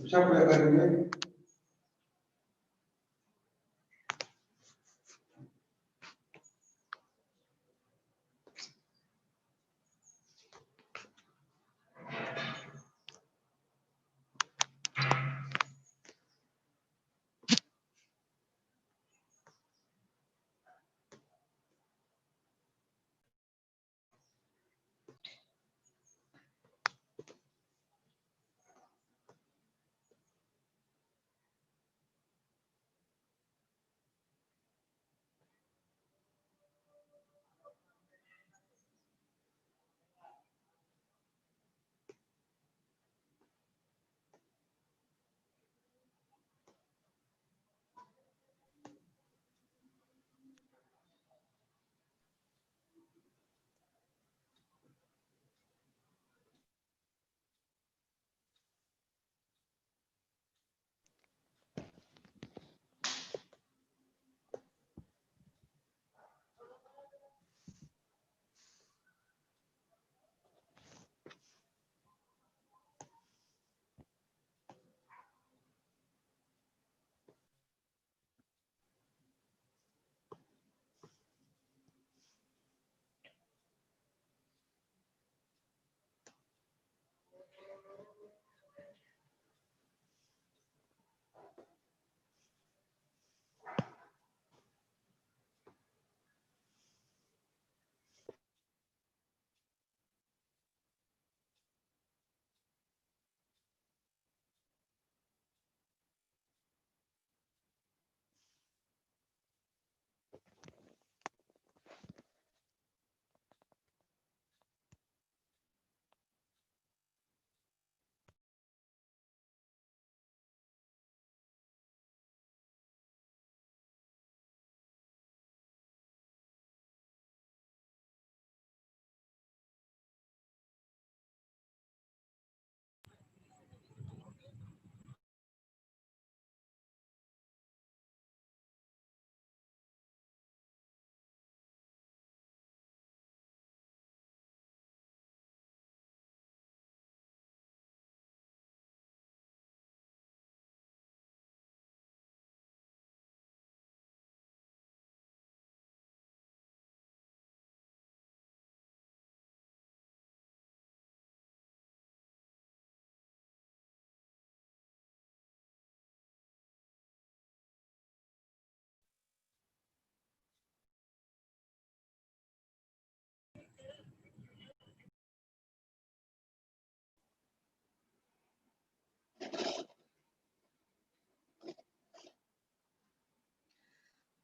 Siapa yang tadinya?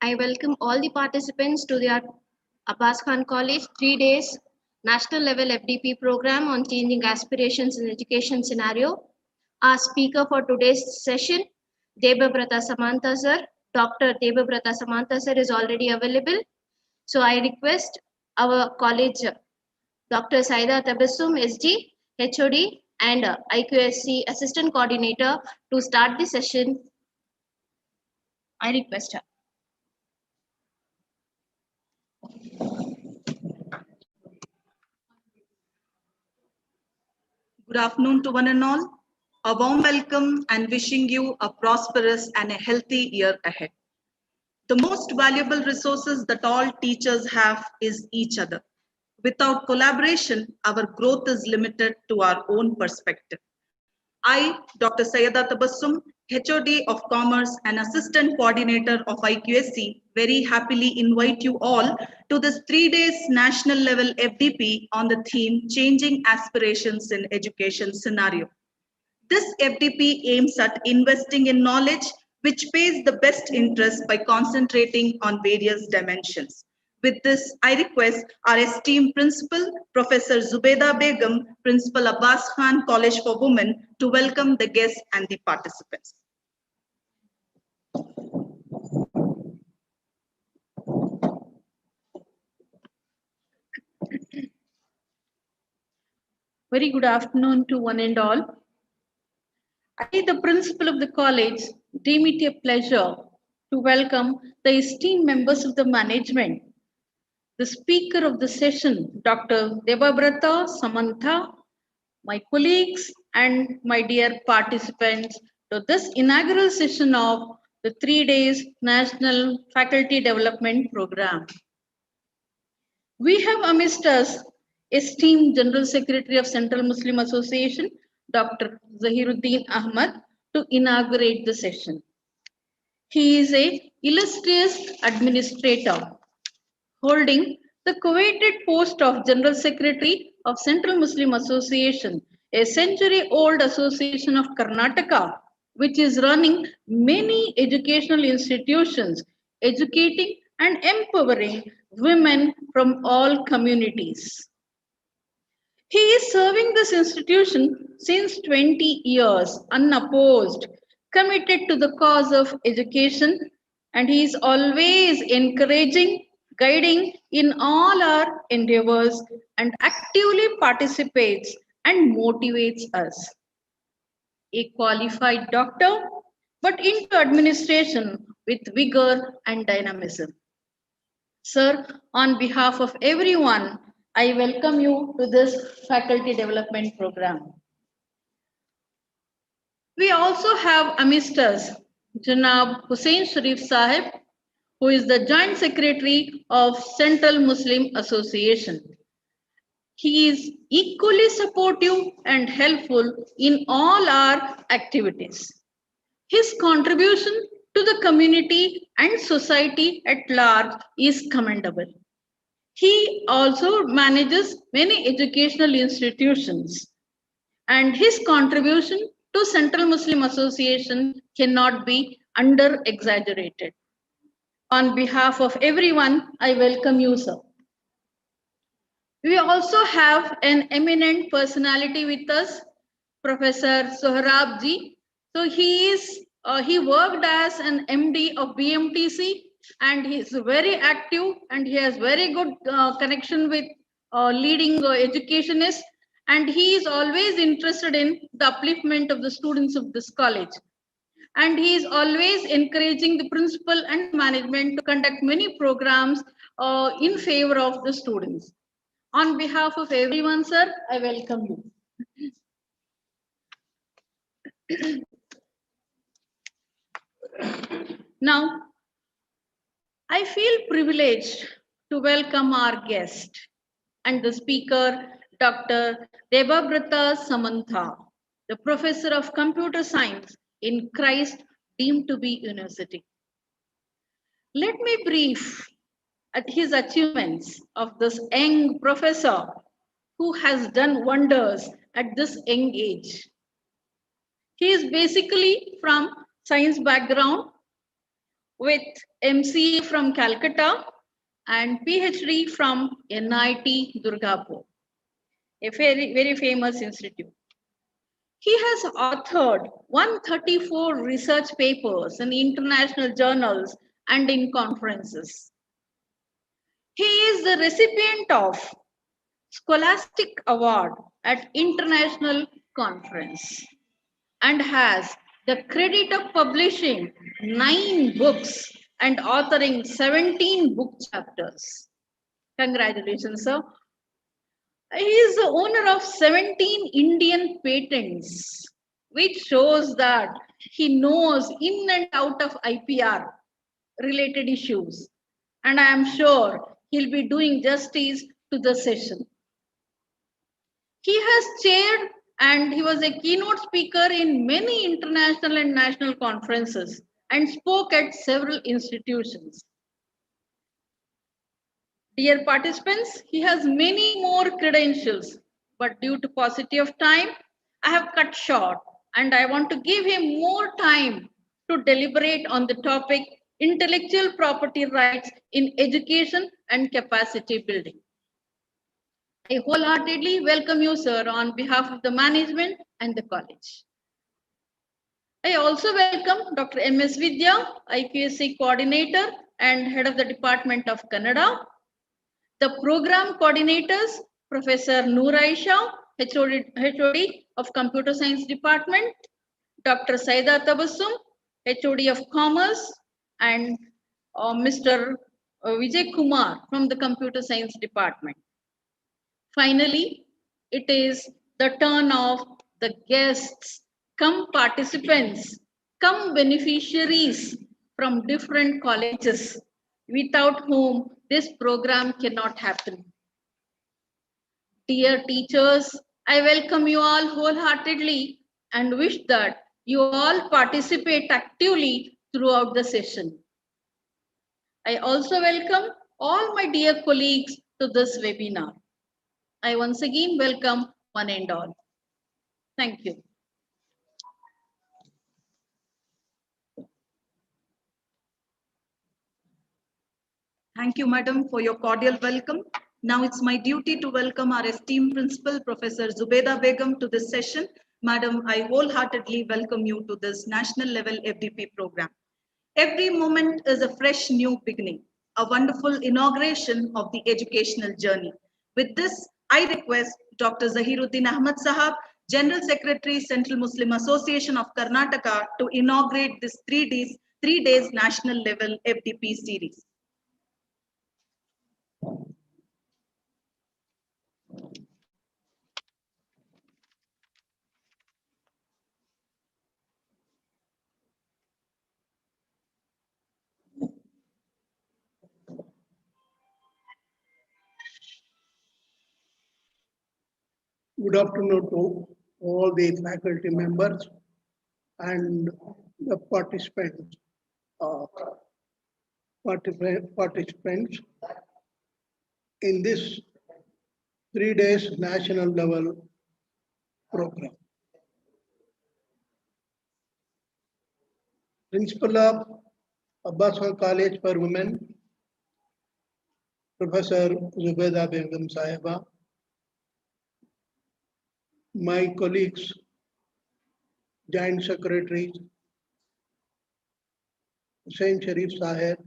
I welcome all the participants to the Abbas Khan College 3 days national level FDP program on changing aspirations in education scenario. Our speaker for today's session, Debabrata Samantha sir. Dr. Debabrata Samantha sir is already available. So I request our college Dr. Saida Tabassum SG, HOD and IQSC Assistant Coordinator to start the session. I request her. Good afternoon to one and all. A warm welcome and wishing you a prosperous and a healthy year ahead. The most valuable resources that all teachers have is each other. Without collaboration, our growth is limited to our own perspective. I, Dr. Sayyada Tabassum, HOD of Commerce and Assistant Coordinator of IQSC, very happily invite you all to this 3 days national level FDP on the theme Changing Aspirations in Education Scenario. This FDP aims at investing in knowledge which pays the best interest by concentrating on various dimensions. With this, I request our esteemed principal, Professor Zubeda Begum, Principal Abbas Khan College for Women, to welcome the guests and the participants. Very good afternoon to one and all. I, the principal of the college, deem it a pleasure to welcome the esteemed members of the management, the speaker of the session, Dr. Debabrata Samantha, my colleagues and my dear participants to this inaugural session of the 3 days National Faculty Development Program. We have amidst us esteemed General Secretary of Central Muslim Association, Dr. Zahiruddin Ahmad, to inaugurate the session. He is an illustrious administrator, holding the coveted post of General Secretary of Central Muslim Association, a century-old association of Karnataka, which is running many educational institutions, educating and empowering women from all communities. He is serving this institution since 20 years, unopposed, committed to the cause of education, and he is always encouraging, guiding in all our endeavors, and actively participates and motivates us. A qualified doctor, but into administration with vigor and dynamism. Sir, on behalf of everyone, I welcome you to this faculty development program. We also have amidst us Janab Hussain Sharif Sahib, who is the Joint Secretary of Central Muslim Association. He is equally supportive and helpful in all our activities. His contribution to the community and society at large is commendable. He also manages many educational institutions, and his contribution to Central Muslim Association cannot be under-exaggerated. On behalf of everyone, I welcome you, sir. We also have an eminent personality with us, Professor Sohrab ji. So he worked as an MD of BMTC, and he is very active and he has very good connection with leading educationists, and he is always interested in the upliftment of the students of this college. And he is always encouraging the principal and management to conduct many programs in favor of the students. On behalf of everyone, sir, I welcome you. Now, I feel privileged to welcome our guest and the speaker, Dr. Debabrata Samantha, the Professor of Computer Science in Christ deemed to be University. Let me brief at his achievements of this young professor who has done wonders at this young age. He is basically from science background, with MCA from Calcutta and PhD from NIT Durgapur, a very famous institute. He has authored 134 research papers in international journals and in conferences. He is the recipient of Scholastic Award at International Conference and has the credit of publishing 9 books and authoring 17 book chapters. Congratulations, sir. He is the owner of 17 Indian patents, which shows that he knows in and out of IPR related issues. And I am sure he'll be doing justice to the session. He has chaired and he was a keynote speaker in many international and national conferences and spoke at several institutions. Dear participants, he has many more credentials, but due to paucity of time, I have cut short and I want to give him more time to deliberate on the topic intellectual property rights in education and capacity building. I wholeheartedly welcome you, sir, on behalf of the management and the college. I also welcome Dr. M.S. Vidya, IPSC coordinator and head of the Department of Kannada. The program coordinators, Professor Noor Aisha, HOD of Computer Science Department, Dr. Saida Tabassum, HOD of Commerce, and Mr. Vijay Kumar from the Computer Science Department. Finally, it is the turn of the guests, come participants, come beneficiaries from different colleges, without whom this program cannot happen. Dear teachers, I welcome you all wholeheartedly and wish that you all participate actively throughout the session. I also welcome all my dear colleagues to this webinar. I once again welcome one and all. Thank you. Thank you, Madam, for your cordial welcome. Now it's my duty to welcome our esteemed principal, Professor Zubeda Begum, to this session. Madam, I wholeheartedly welcome you to this national level FDP program. Every moment is a fresh new beginning, a wonderful inauguration of the educational journey. With this, I request Dr. Zahiruddin Ahmad Sahab, General Secretary, Central Muslim Association of Karnataka, to inaugurate this 3 days national level FDP series. Good afternoon to all the faculty members and the participants in this 3 days national level program. Principal of Abbas College for Women, Professor Zubeda Begum Sahiba, my colleagues, Joint Secretaries, Hussain Sharif Sahib,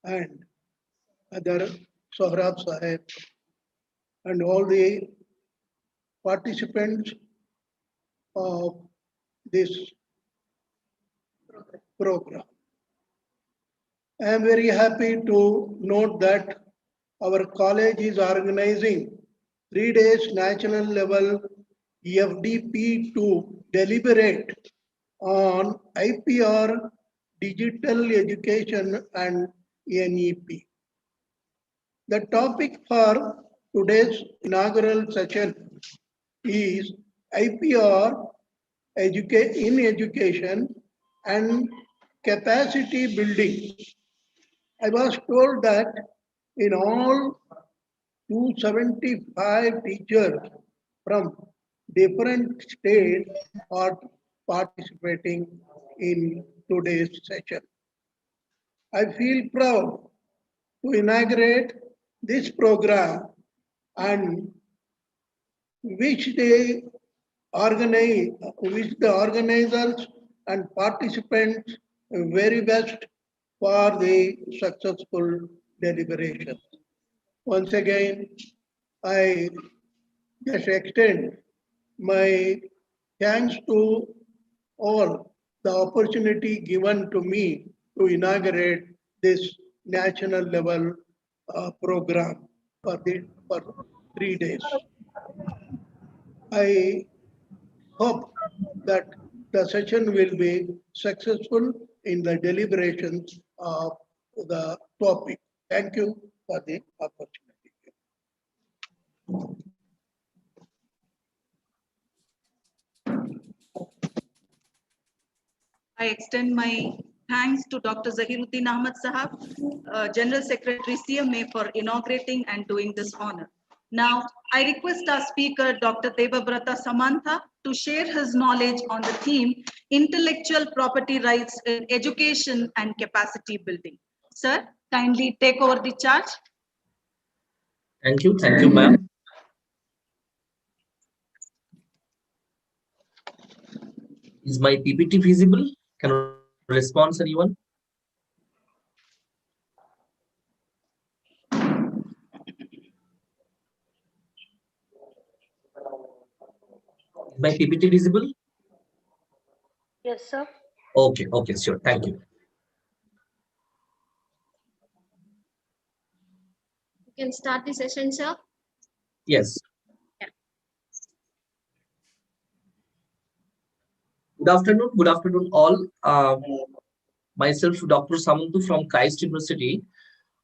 and other Sohrab Sahib, and all the participants of this program. I am very happy to note that our college is organizing 3 days national level FDP to deliberate on IPR, digital education and NEP. The topic for today's inaugural session is IPR in education and capacity building. I was told that in all 275 teachers from different states are participating in today's session. I feel proud to inaugurate this program and wish they wish the organizers and participants very best for the successful deliberations. Once again, I just extend my thanks to all the opportunity given to me to inaugurate this national level program for 3 days. I hope that the session will be successful in the deliberations of the topic. Thank you for the opportunity. I extend my thanks to Dr. Zahiruddin Ahmad Sahab, General Secretary CMA, for inaugurating and doing this honor. Now, I request our speaker, Dr. Debabrata Samantha, to share his knowledge on the theme Intellectual Property Rights in Education and Capacity Building. Sir, kindly take over the charge. Thank you, ma'am. Is my PPT visible? Can you respond, anyone? Is my PPT visible? Yes, sir. Okay, sure. Thank you. You can start the session, sir. Yes. Yeah. Good afternoon, all. Myself, Dr. Samantu from Christ University.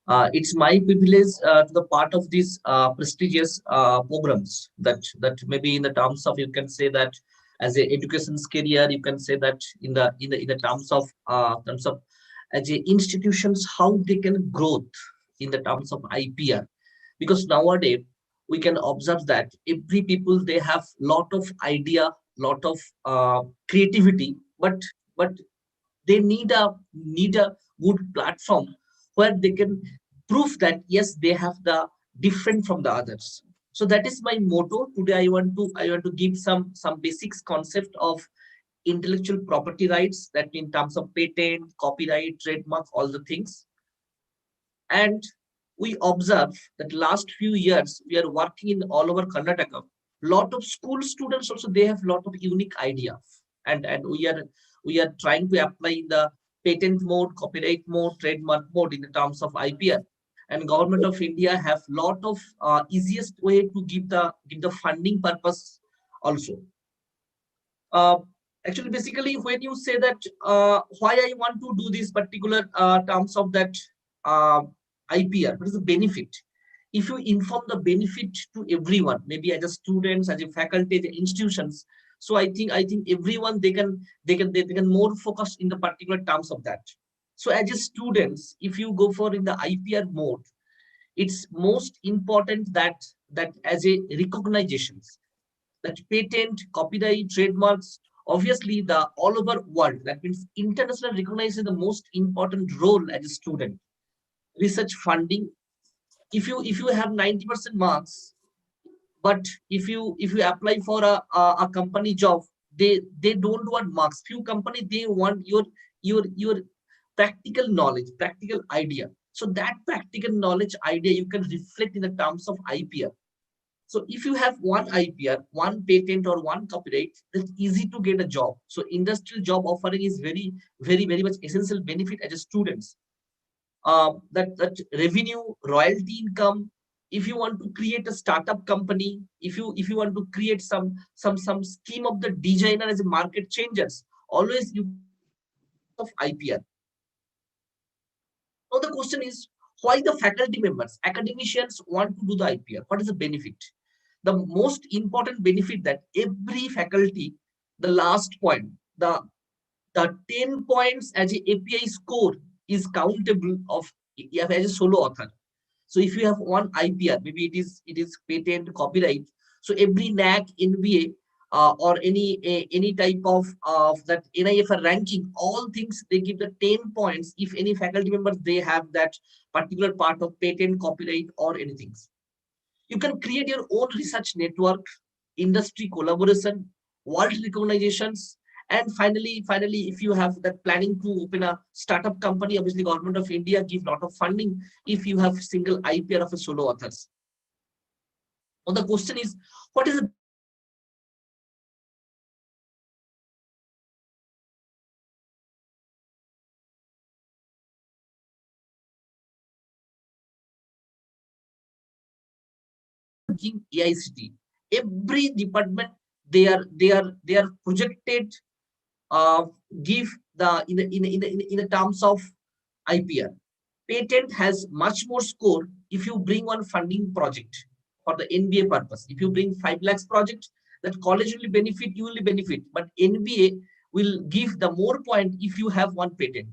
It's my privilege to the part of these prestigious programs that maybe in the terms of, you can say that as a education's career, you can say that in the terms of as a institutions, how they can growth in the terms of IPR, because nowadays we can observe that every people, they have lot of idea, lot of creativity, but they need a good platform where they can prove that yes, they have the different from the others. So that is my motto today. I want to give some basics concept of intellectual property rights, that in terms of patent, copyright, trademark, all the things. And we observe that last few years we are working in all over Karnataka. Lot of school students also, they have lot of unique idea, and we are trying to apply the patent mode, copyright mode, trademark mode in the terms of IPR. And Government of India have lot of easiest way to give the funding purpose also. Uh, Actually, basically, when you say that why I want to do this particular terms of that uh, IPR, what is the benefit? If you inform the benefit to everyone, maybe as a students, as a faculty, the institutions, so I think everyone, they can more focus in the particular terms of that. So as a students, if you go for in the IPR mode, it's most important that as a recognitions, that patent, copyright, trademarks, obviously the all over world, that means international recognizes the most important role as a student. Research funding, if you have 90% marks, but if you apply for a company job, they don't want marks. Few company, they want your practical knowledge, practical idea. So that practical knowledge idea you can reflect in the terms of IPR. So if you have one IPR, one patent or one copyright, it's easy to get a job. So industrial job offering is very much essential benefit as a students. That revenue, royalty income. If you want to create a startup company, if you want to create some scheme of the designer as a market changes, always you of IPR. Now the question is, why the faculty members, academicians want to do the IPR? What is the benefit? The most important benefit that every faculty, the last point, the 10 points as a API score is countable of as a solo author. So if you have one IPR, maybe it is patent, copyright. So every NAC, NBA, or any type of that NIFR ranking, all things they give the 10 points if any faculty members they have that particular part of patent, copyright, or anything. You can create your own research network, industry collaboration, world recognitions, and finally, if you have that planning to open a startup company, obviously government of India give lot of funding if you have single IPR of a solo authors. Now the question is, what is the AICT? Every department they are projected give the in the terms of IPR. Patent has much more score if you bring one funding project for the NBA purpose. If you bring 5 lakhs project, that college will benefit, you will benefit. But NBA will give the more point if you have one patent.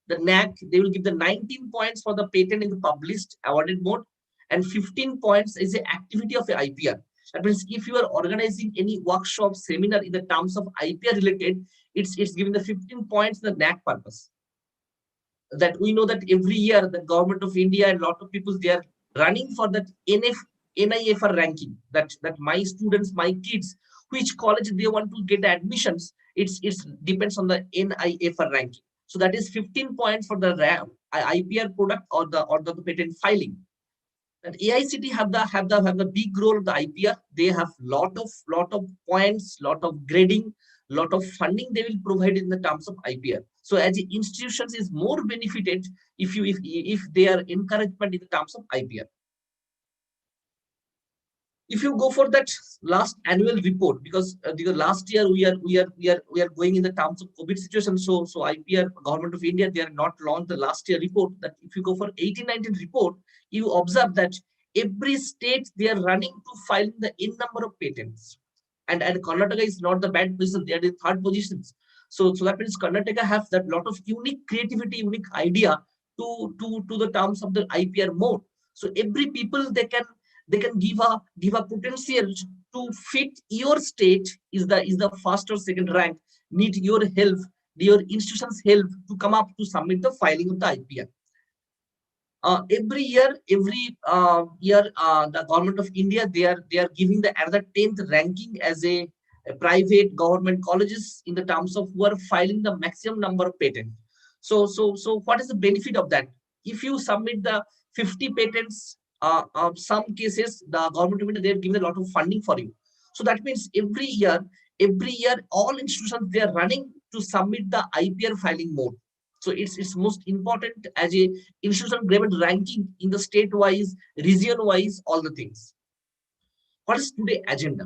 The NAC, they will give the 19 points for the patent in the published awarded mode, and 15 points is the activity of the IPR. That means if you are organizing any workshop, seminar in the terms of IPR related, it's giving the 15 points in the NAC purpose. That we know that every year the government of India and a lot of people they are running for that NIFR ranking. That my students, my kids, which college they want to get admissions, it's depends on the NIFR ranking. So that is 15 points for the IPR product or the patent filing. And AICT have the big role of the IPR. They have lot of points, lot of grading, lot of funding they will provide in the terms of IPR. So as the institutions is more benefited if they are encouragement in the terms of IPR. If you go for that last annual report, because the last year we are going in the terms of COVID situation, so IPR government of India they are not launched the last year report. That if you go for 18-19 report, you observe that every state they are running to file the in number of patents, and Karnataka is not the bad position; they are the third positions. So that means Karnataka have that lot of unique creativity, unique idea to the terms of the IPR mode. So every people they can give a potential to fit your state is the first or second rank, need your help, your institution's help to come up to submit the filing of the IPR. Every year the government of India they are giving the another 10th ranking as a private government colleges in the terms of who are filing the maximum number of patents. So what is the benefit of that? If you submit the 50 patents, some cases the government of India they are giving a lot of funding for you. So that means every year all institutions they are running to submit the IPR filing mode. So it's most important as a institution given ranking in the state wise, region wise, all the things. What is today agenda?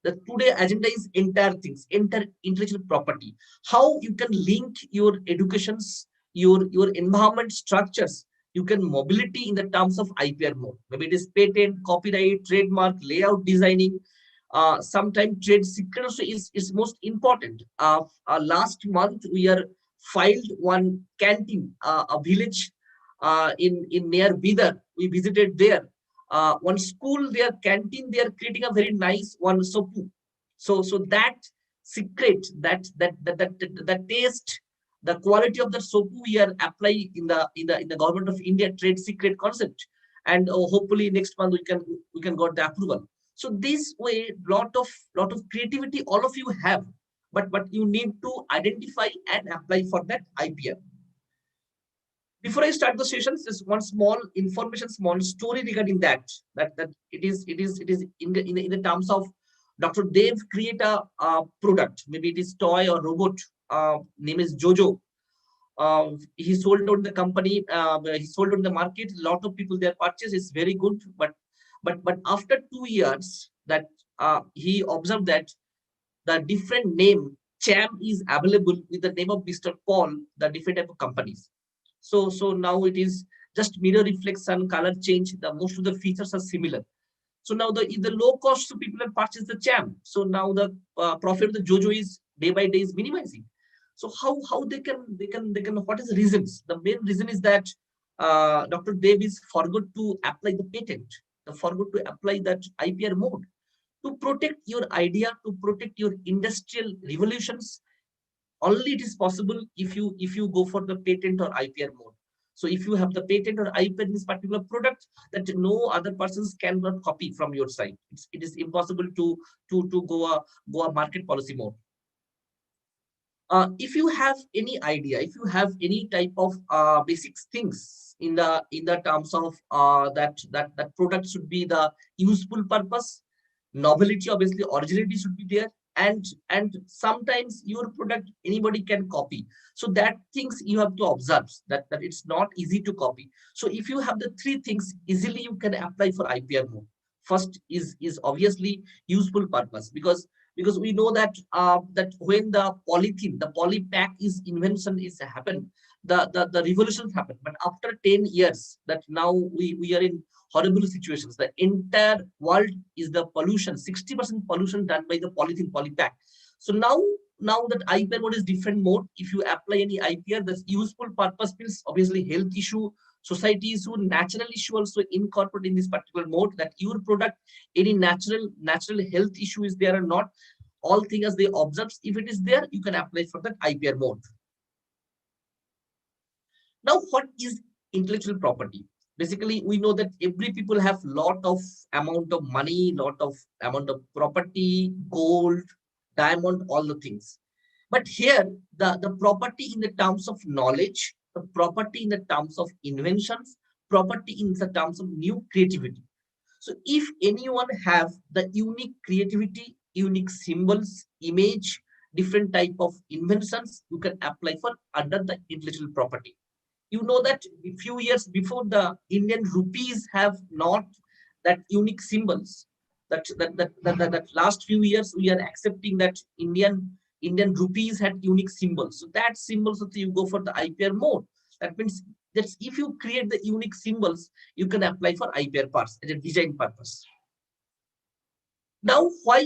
The today agenda is entire things, entire intellectual property. How you can link your educations, your environment structures. You can mobility in the terms of IPR mode. Maybe it is patent, copyright, trademark, layout designing. Sometimes trade secret also is most important. Last month we are filed one canteen, a village in near Bidar. We visited there. One school, their canteen, they are creating a very nice one sopu. So that secret, that taste, the quality of the sopu we are applying in the government of India trade secret concept, and hopefully next month we can got the approval. So this way, lot of creativity all of you have, but you need to identify and apply for that IPR. Before I start the sessions, just one small information, small story regarding that it is in the terms of Dr. Dev create a product, maybe it is toy or robot, name is Jojo. He sold on the company, he sold on the market. A lot of people their purchase is very good, but after 2 years, that he observed that the different name Cham is available with the name of Mr. Paul, the different type of companies. So now it is just mirror reflection, color change. The most of the features are similar. So now the low cost, so people have purchased the Cham. So now the profit of the Jojo is day by day is minimizing. So how they can what is the reasons? The main reason is that Dr. Dev is forgot to apply the patent, the forgot to apply that IPR mode. to protect your idea, to protect your industrial revolutions. Only it is possible if you go for the patent or IPR mode. So if you have the patent or IPR in this particular product, that no other persons cannot copy from your side. It is impossible to go a market policy mode. If you have any idea, if you have any type of basic things in the terms of that product should be the useful purpose, novelty, obviously originality should be there, and sometimes your product anybody can copy. So that things you have to observe that it's not easy to copy. So if you have the three things, easily you can apply for IPR mode. First is obviously useful purpose, because we know that that when the polythene, the poly pack is invention is happened, the revolutions happen. But after 10 years, that now we are in horrible situations. The entire world is the pollution, 60% pollution done by the polythene poly pack. So now that IPR mode is different mode. If you apply any IPR, that's useful purpose means obviously health issue, society issue, natural issue also incorporate in this particular mode, that your product, any natural health issue is there or not, all things they observe. If it is there, you can apply for that IPR mode. Now, what is intellectual property? Basically, we know that every people have lot of amount of money, lot of amount of property, gold, diamond, all the things. But here, the property in the terms of knowledge, the property in the terms of inventions, property in the terms of new creativity. So if anyone have the unique creativity, unique symbols, image, different type of inventions, you can apply for under the intellectual property. You know that a few years before, the Indian rupees have not that unique symbols. That last few years we are accepting that Indian rupees had unique symbols. So that symbols, so you go for the IPR mode. That means that if you create the unique symbols, you can apply for IPR parts as a design purpose. Now, why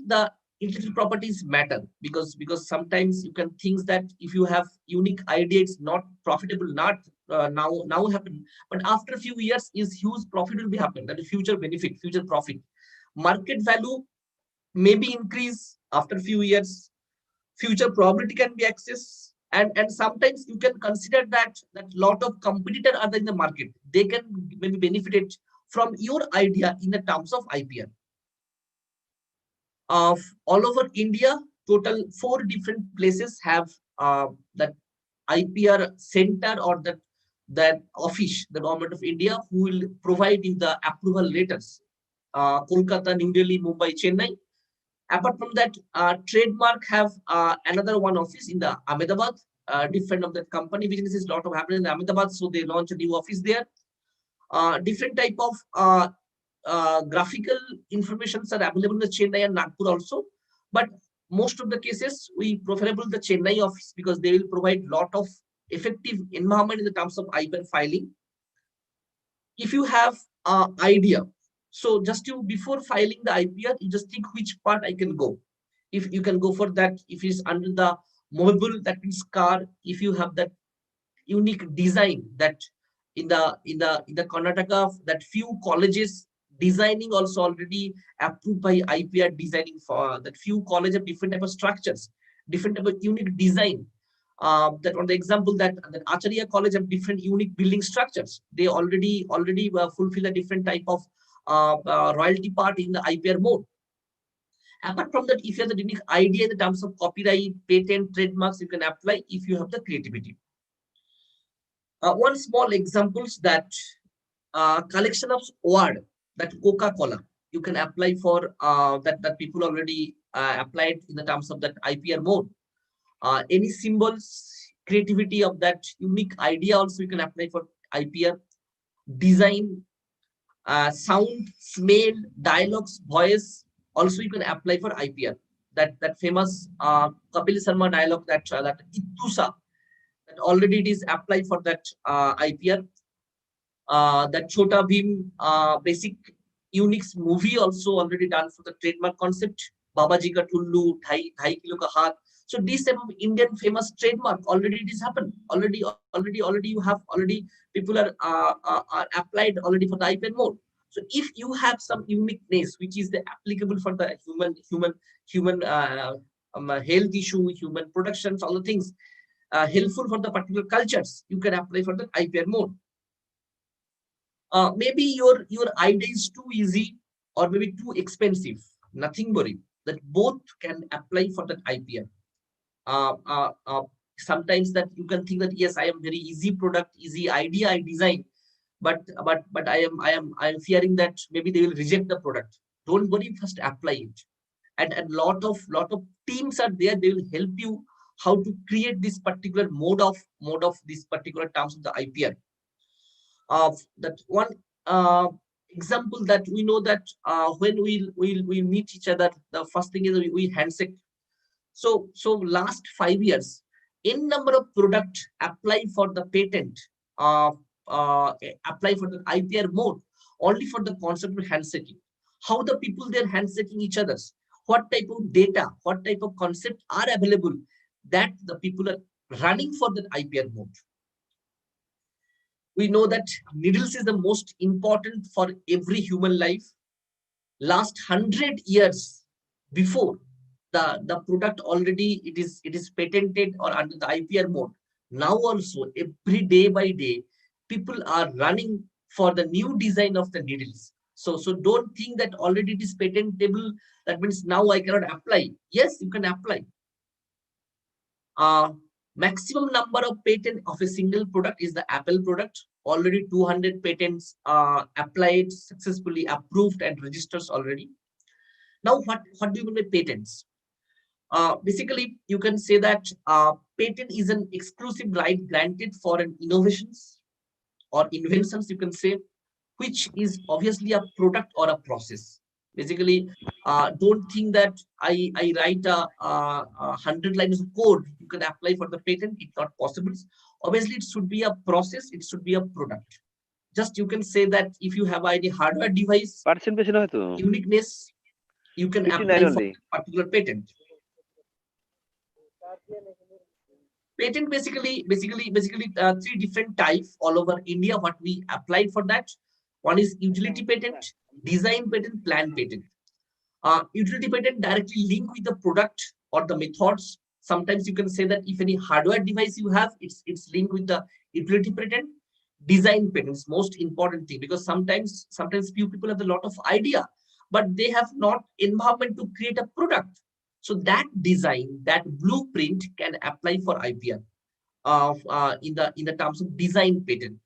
the intellectual properties matter? Because sometimes you can think that if you have unique idea, it's not profitable, not now happen, but after a few years is huge profit will be happen. That is future benefit, future profit, market value may be increase after a few years, future probability can be accessed, and sometimes you can consider that lot of competitor are in the market, they can maybe benefited from your idea in the terms of IPR. Of all over India, total 4 different places have that IPR center, or that office, the government of India, who will provide you the approval letters. Kolkata, New Delhi, Mumbai, Chennai. Apart from that, trademark have another one office in the Ahmedabad. Different of that company business is lot of happening in Ahmedabad, so they launch a new office there. Different type of graphical informations are available in the Chennai and Nagpur also, but most of the cases we preferable the Chennai office, because they will provide lot of effective environment in the terms of IPR filing. If you have idea, so just you before filing the IPR, you just think which part I can go. If you can go for that, if it's under the movable, that means car. If you have that unique design, that in the Karnataka, that few colleges designing also already approved by IPR designing, for that few colleges have different type of structures, different type of unique design. That on the example that Acharya College have different unique building structures. They already fulfill a different type of royalty part in the IPR mode. Apart from that, if you have the unique idea in the terms of copyright, patent, trademarks, you can apply if you have the creativity. One small examples, that collection of award, that Coca-Cola, you can apply for that people already applied in the terms of that IPR mode. Any symbols, creativity of that unique idea also you can apply for IPR. Design, sound, smell, dialogues, voice, also you can apply for IPR. That famous Kapil Sharma dialogue, that Ittusa, that already it is applied for that IPR. That Chota Bhim basic Unix movie also already done for the trademark concept. Babaji Ka Tullu, Dhai Kilo Ka Haath. So this type of Indian famous trademark already it is happened. Already you have people are applied already for the IPR mode. So if you have some uniqueness which is the applicable for the human health issue, human productions, all the things helpful for the particular cultures, you can apply for the IPR mode. Maybe your idea is too easy or maybe too expensive. Nothing worry. That both can apply for that IPR. Sometimes that you can think that yes, I am very easy product, easy idea I design, but I am fearing that maybe they will reject the product. Don't worry, first apply it. And lot of teams are there. They will help you how to create this particular mode of this particular terms of the IPR. That one example that we know that when we meet each other, the first thing is we handshake. So last 5 years, in number of product apply for the patent, apply for the IPR mode only for the concept of handshaking. How the people they're handshaking each others, what type of data, what type of concept are available that the people are running for the IPR mode. We know that needles is the most important for every human life. Last 100 years before, the product already it is patented or under the IPR mode. Now also every day by day, people are running for the new design of the needles. So don't think that already it is patentable. That means now I cannot apply. Yes, you can apply. Maximum number of patent of a single product is the Apple product. Already 200 patents applied, successfully approved and registers already. Now, what do you mean by patents? Basically, you can say that patent is an exclusive right granted for an innovations or inventions, you can say, which is obviously a product or a process. Basically, don't think that I write a 100 lines of code, you can apply for the patent. It's not possible. Obviously, it should be a process. It should be a product. Just you can say that if you have any hardware device, uniqueness, you can apply for a particular patent. Patent basically three different types all over India. What we applied for that, one is utility patent, design patent, plan patent. Utility patent directly link with the product or the methods. Sometimes you can say that if any hardware device you have, it's linked with the utility patent. Design patents, most important thing, because sometimes few people have a lot of idea, but they have not environment to create a product. So that design, that blueprint can apply for IPR in the terms of design patent.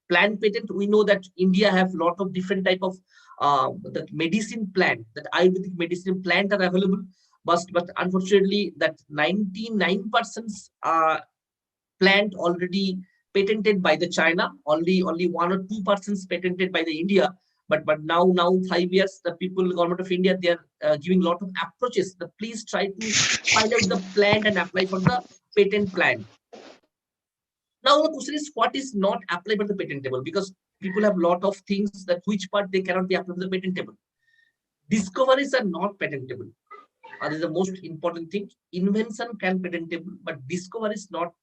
Plan patent, we know that India have lot of different type of the medicine plant, that Ayurvedic medicine plant are available, but unfortunately that 99% plant already patented by the China, only 1 or 2% patented by the India. But now 5 years, the government of India, they are giving a lot of approaches. Please try to find out the plant and apply for the patent plant. Now the question is, what is not applicable to the patentable? Because people have a lot of things that which part they cannot be applicable to the patentable. Discoveries are not patentable. This is the most important thing. Invention can patentable, but discovery is not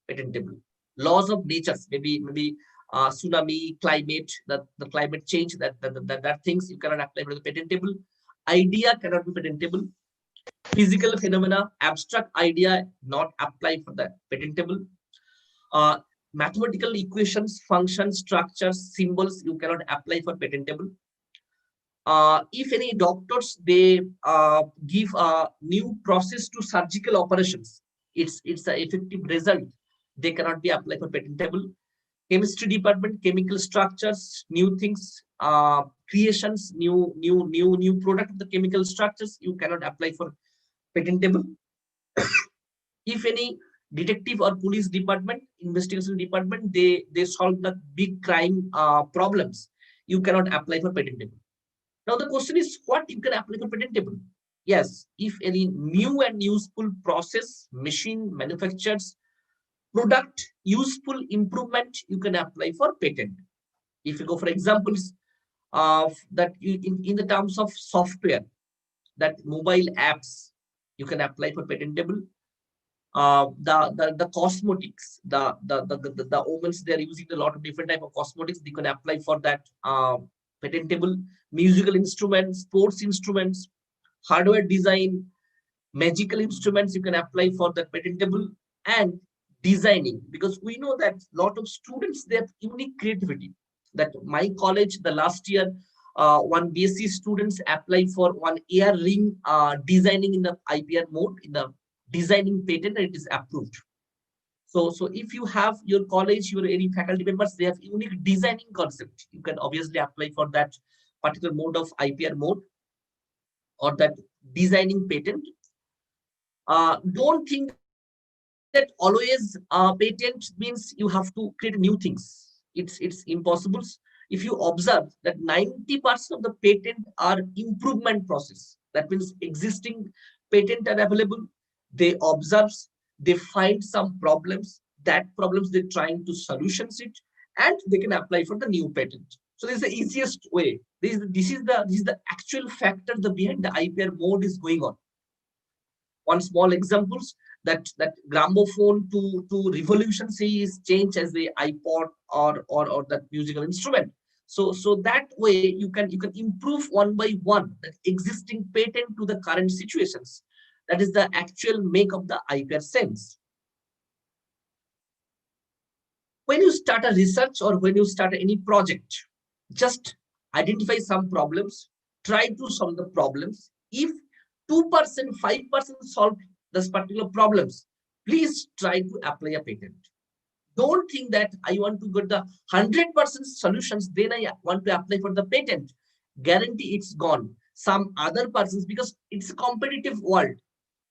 patentable. Laws of nature, maybe tsunami, climate, the climate change, that things you cannot apply for the patentable. Idea cannot be patentable. Physical phenomena, abstract idea not apply for that patentable. Mathematical equations, functions, structures, symbols, you cannot apply for patentable. If any doctors, they give a new process to surgical operations, it's the effective result, they cannot be applied for patentable. Chemistry department, chemical structures, new things, creations, new product of the chemical structures, you cannot apply for patentable. If any detective or police department, investigation department, they solve the big crime problems, you cannot apply for patentable. Now the question is, what you can apply for patentable? Yes, if any new and useful process, machine, manufactures, product, useful improvement, you can apply for patent. If you go for examples of that in the terms of software, that mobile apps, you can apply for patentable. The cosmetics, the women, they're using a lot of different type of cosmetics, they can apply for that patentable musical instruments, sports instruments, hardware design, magical instruments you can apply for the patentable, and designing, because we know that a lot of students, they have unique creativity. That my college, the last year, one BSc students apply for one AR ring designing in the IPR mode, in the designing patent, and it is approved. So if you have your college, your any faculty members, they have unique designing concept, you can obviously apply for that particular mode of IPR mode or that designing patent. Don't think that always patent means you have to create new things. It's impossible. If you observe that 90% of the patent are improvement process, that means existing patent are available, they observe, they find some problems, that problems they're trying to solutions it, and they can apply for the new patent. So this is the easiest way. This is the actual factor the behind the IPR mode is going on. One small examples, that gramophone to revolution say is changed as the iPod or that musical instrument. So that way you can improve one by one the existing patent to the current situations. That is the actual make of the IPR sense. When you start a research or when you start any project, just identify some problems, try to solve the problems. If 2%, 5% solve this particular problems, please try to apply a patent. Don't think that I want to get the 100% solutions, then I want to apply for the patent. Guarantee it's gone. Some other persons, because it's a competitive world.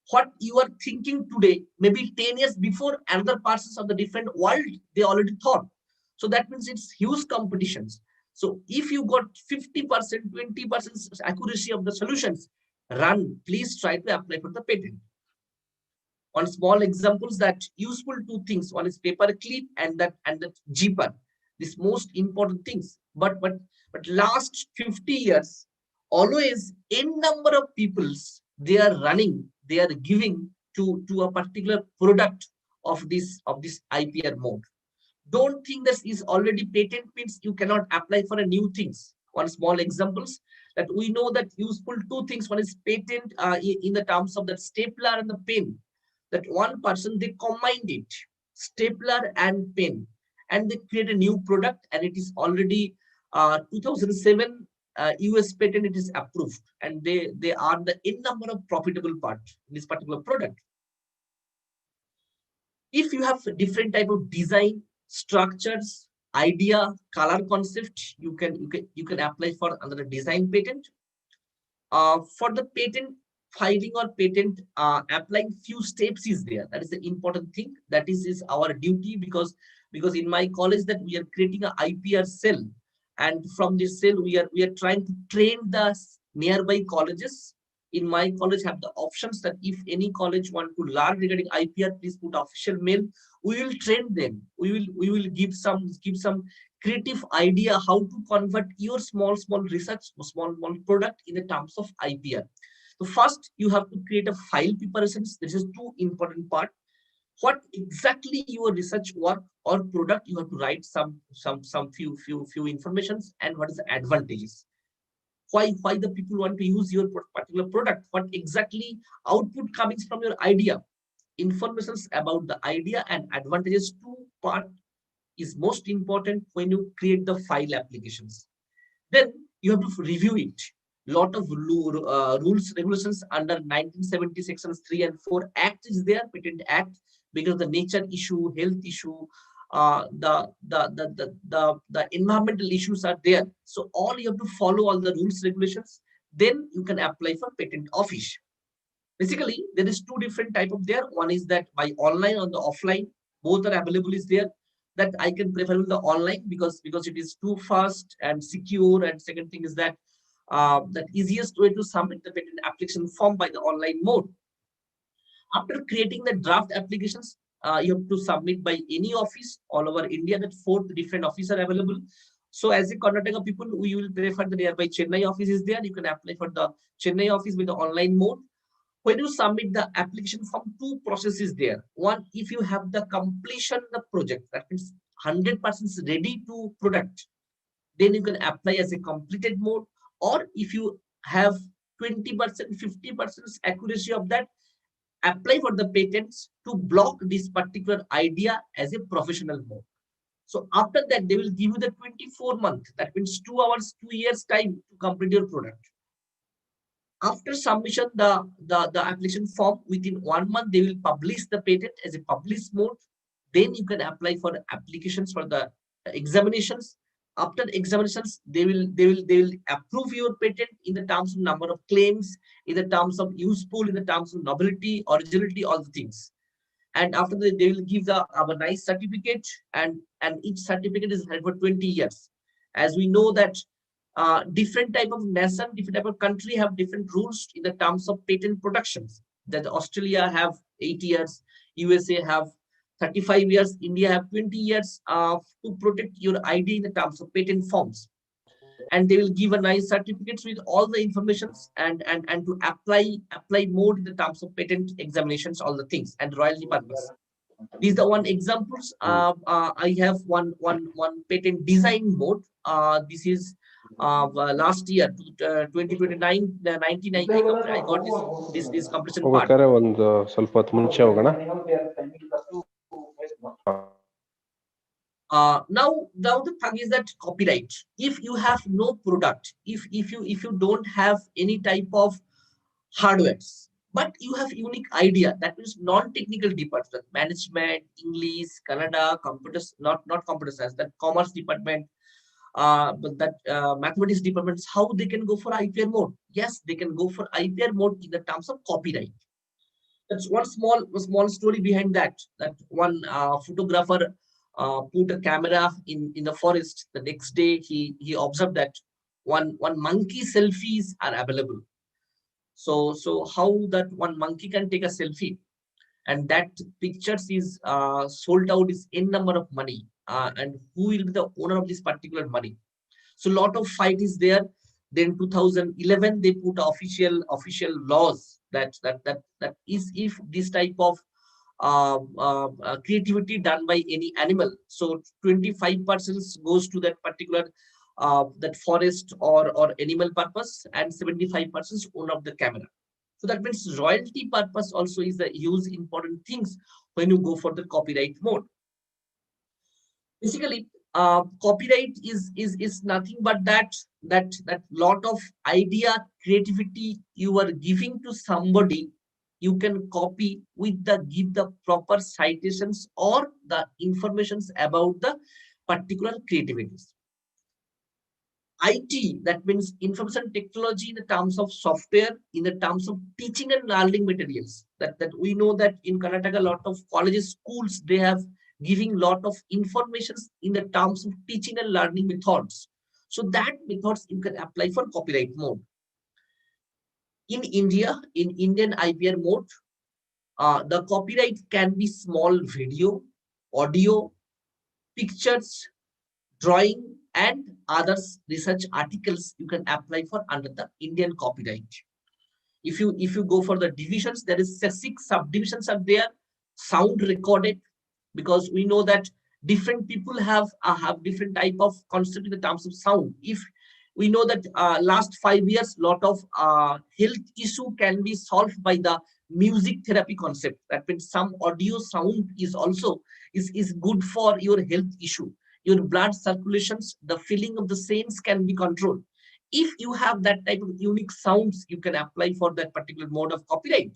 What you are thinking today, maybe 10 years before, another persons of the different world, they already thought. So that means it's huge competitions. So if you got 50%, 20% accuracy of the solutions, run, please try to apply for the patent. On small examples that useful two things, one is paper clip and that jeeper, these most important things. But last 50 years, always n number of peoples, they are running, they are giving to a particular product of this IPR mode. Don't think this is already patent means you cannot apply for a new things. One small examples that we know that useful two things. One is patent in the terms of the stapler and the pen. That one person, they combined it, stapler and pen, and they create a new product, and it is already 2007 US patent, it is approved, and they are the n number of profitable part in this particular product. If you have different type of design, structures, idea, color concept, you can apply for another design patent. For the patent filing or patent applying, few steps is there. That is the important thing. That is our duty, because in my college that we are creating an IPR cell, and from this cell we are trying to train the nearby colleges. In my college have the options that if any college want to learn regarding IPR, please put official mail. We will train them. We will give some creative idea how to convert your small research, small product in the terms of IPR. So first you have to create a file preparations. This is two important part. What exactly your research work or product, you have to write some few informations, and what is the advantages. Why the people want to use your particular product, what exactly output coming from your idea, informations about the idea and advantages. Two part is most important when you create the file applications. Then you have to review it. Lot of rules, regulations under 1970 sections 3 and 4 Act is there, Patent Act, because the nature issue, health issue, the environmental issues are there. So all you have to follow all the rules, regulations. Then you can apply for patent office. Basically, there is two different type of there. One is that by online or the offline, both are available is there. That I can prefer the online because it is too fast and secure. And second thing is that that easiest way to submit the patent application form by the online mode. After creating the draft applications, you have to submit by any office all over India. That 4 different offices are available. So as a Karnataka people, we will prefer the nearby Chennai office is there. You can apply for the Chennai office with the online mode. When you submit the application form, 2 processes there. One, if you have the completion of the project, that means 100% ready to product, then you can apply as a completed mode. Or if you have 20%, 50% accuracy of that, apply for the patents to block this particular idea as a professional mode. So after that, they will give you the 24-month. That means 2 hours, 2 years time to complete your product. After submission, the application form, within 1 month, they will publish the patent as a published mode. Then you can apply for applications for the examinations. After examinations, they will approve your patent in the terms of number of claims, in the terms of useful, in the terms of novelty, originality, all the things. And after that, they will give our nice certificate, and each certificate is held for 20 years. As we know that different type of nation, different type of country have different rules in the terms of patent protections. That Australia have 8 years, USA have 35 years, India have 20 years to protect your ID in the terms of patent forms. And they will give a nice certificates with all the informations, and to apply more in the terms of patent examinations, all the things, and royalty purpose. These are one examples. I have one patent design mode. This is last year, 2029, 19, I got this completion part. ಹೋಗ್ಬೇಕಾದ್ರೆ ಒಂದು ಸ್ವಲ್ಪ ಹೊತ್ತು ಮುಂಚೆ ಹೋಗೋಣ. Now the thing is that copyright. If you have no product, if you don't have any type of hardware, but you have unique idea, that means non-technical department, management, English, Kannada, computers, not computer science, that commerce department, but that mathematics departments, how they can go for IPR mode? Yes, they can go for IPR mode in the terms of copyright. That's one small story behind that. That one photographer put a camera in the forest. The next day he observed that one monkey selfies are available. So how that one monkey can take a selfie, and that pictures is sold out is n number of money, and who will be the owner of this particular money? So lot of fight is there. Then 2011 they put official laws that is, if this type of creativity done by any animal, so 25% goes to that particular that forest or animal purpose, and 75% owner of the camera. So that means royalty purpose also is the huge important things when you go for the copyright mode. Basically, copyright is nothing but that lot of idea, creativity you are giving to somebody, you can copy with give the proper citations or the informations about the particular creativities. IT, that means information technology in the terms of software, in the terms of teaching and learning materials. That we know that in Karnataka, a lot of colleges, schools, they have giving lot of informations in the terms of teaching and learning methods. So that methods you can apply for copyright mode. In India, in Indian IPR mode, the copyright can be small video, audio, pictures, drawing, and others research articles you can apply for under the Indian copyright. If you go for the divisions, there is 6 subdivisions are there. Sound recorded, because we know that different people have different type of concept in the terms of sound. If we know that last 5 years, lot of health issue can be solved by the music therapy concept. That means some audio sound is also is good for your health issue. Your blood circulations, the feeling of the sense can be controlled. If you have that type of unique sounds, you can apply for that particular mode of copyright.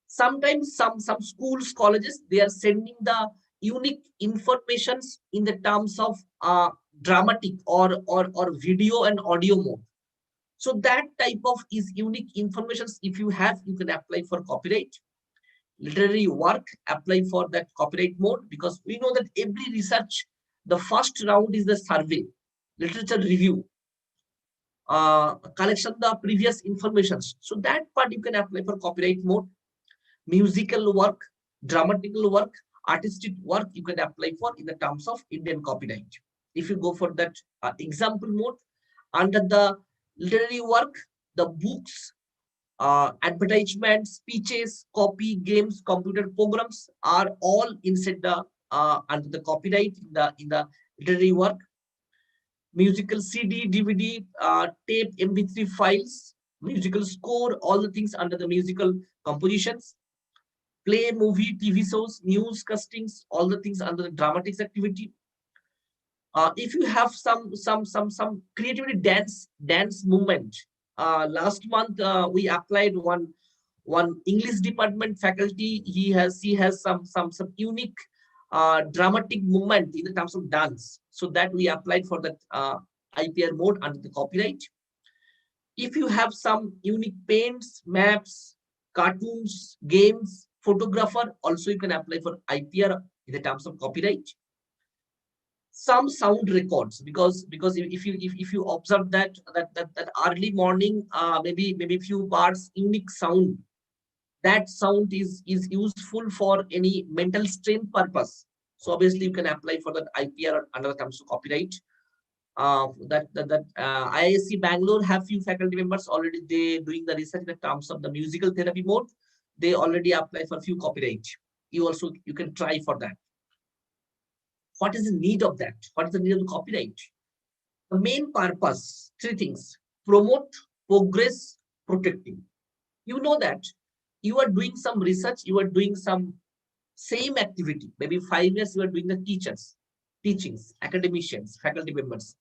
Sometimes some schools, colleges, they are sending the unique informations in the terms of dramatic or video and audio mode. So that type of is unique informations. If you have, you can apply for copyright. Literary work, apply for that copyright mode, because we know that every research, the first round is the survey, literature review, collection of the previous informations. So that part you can apply for copyright mode. Musical work, dramatical work, artistic work, you can apply for in the terms of Indian copyright. If you go for that example mode, under the literary work, the books, advertisements, speeches, copy, games, computer programs are all inside the under the copyright in the literary work. musical CD, DVD, tape, MP3 files, musical score, all the things under the musical compositions, play, movie, TV shows, news, castings, all the things under the dramatics activity. If you have some creativity dance movement, last month we applied one English department faculty. He has some unique dramatic movement in the terms of dance. So that we applied for that IPR mode under the copyright. If you have some unique paints, maps, cartoons, games, photographer, also you can apply for IPR in the terms of copyright. Some sound records, because if you observe that early morning, maybe few parts unique sound, that sound is useful for any mental strain purpose. So obviously you can apply for that IPR under the terms of copyright. IISc Bangalore have few faculty members already. They doing the research in terms of the musical therapy mode. They already apply for few copyright. You can try for that. What is the need of that? What is the need of the copyright? The main purpose, three things: promote, progress, protecting. You know that you are doing some research, you are doing some same activity. Maybe 5 years you are doing the teachings, academicians, faculty members.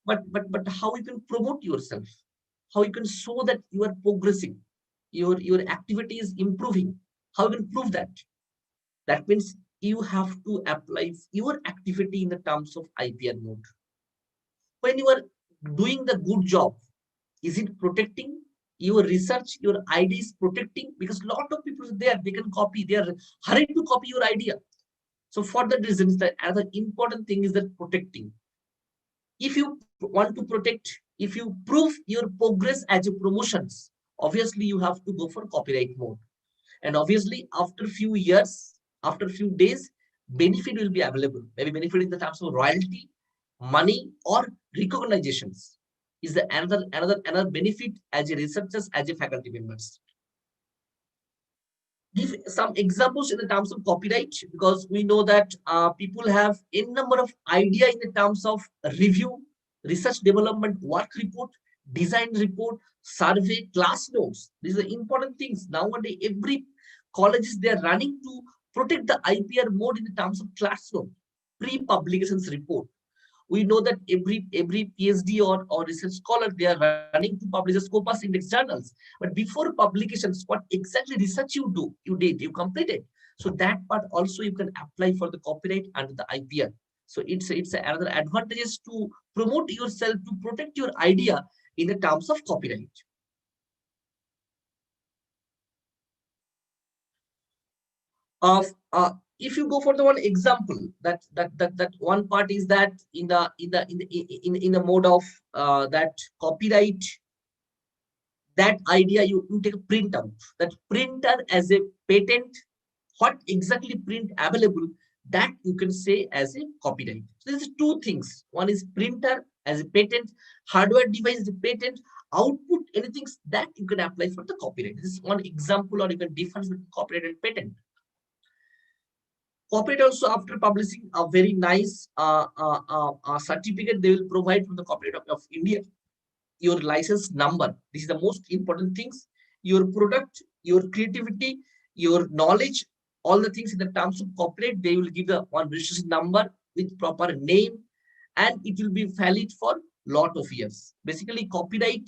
But how you can promote yourself? How you can show that you are progressing, your activity is improving? How you can prove that? That means you have to apply your activity in the terms of IPR mode. When you are doing the good job, is it protecting your research? Your idea is protecting, because a lot of people are there, they can copy, they are hurried to copy your idea. So for that reason, the other important thing is that protecting. If you want to protect, if you prove your progress as a promotions, obviously you have to go for copyright mode. And obviously after few years, after few days, benefit will be available. Maybe benefit in the terms of royalty, money, or recognitions is the another benefit as a researchers, as a faculty members. Give some examples in the terms of copyright, because we know that people have a number of idea in the terms of review, research development, work report, design report, survey, class notes. These are important things. Nowadays, every colleges, they are running to protect the IPR mode in the terms of class note, pre-publications report. We know that every PhD or research scholar, they are running to publish a Scopus index journals. But before publications, what exactly research you completed. So that part also you can apply for the copyright under the IPR. So it's another advantages to promote yourself, to protect your idea in the terms of copyright. If you go for the one example, that one part is that in the mode of that copyright, that idea you take a printout, that printer as a patent, what exactly print available, that you can say as a copyright. So there's two things. One is printer as a patent, hardware device as a patent, output, anything that you can apply for the copyright. This is one example, or even difference between copyright and patent. Copyright also, after publishing a very nice certificate, they will provide from the Copyright of India your license number. This is the most important things. Your product, your creativity, your knowledge, all the things in the terms of copyright, they will give the one registration number with proper name, and it will be valid for lot of years. Basically, copyright,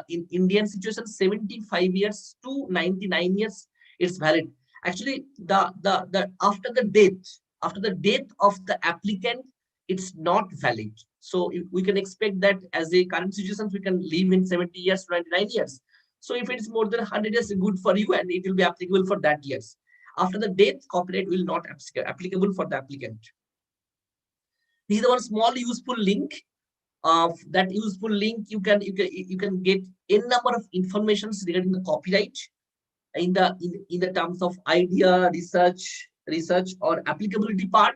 in Indian situation, 75 years to 99 years, it's valid. Actually, after the death of the applicant, it's not valid. So we can expect that as a current situation, we can live in 70 years to 99 years. So if it's more than 100 years, good for you, and it will be applicable for that years. After the death, copyright will not applicable for the applicant. This is the one small useful link. Of that useful link, you can get a number of informations regarding the copyright in the terms of idea, research or applicability part.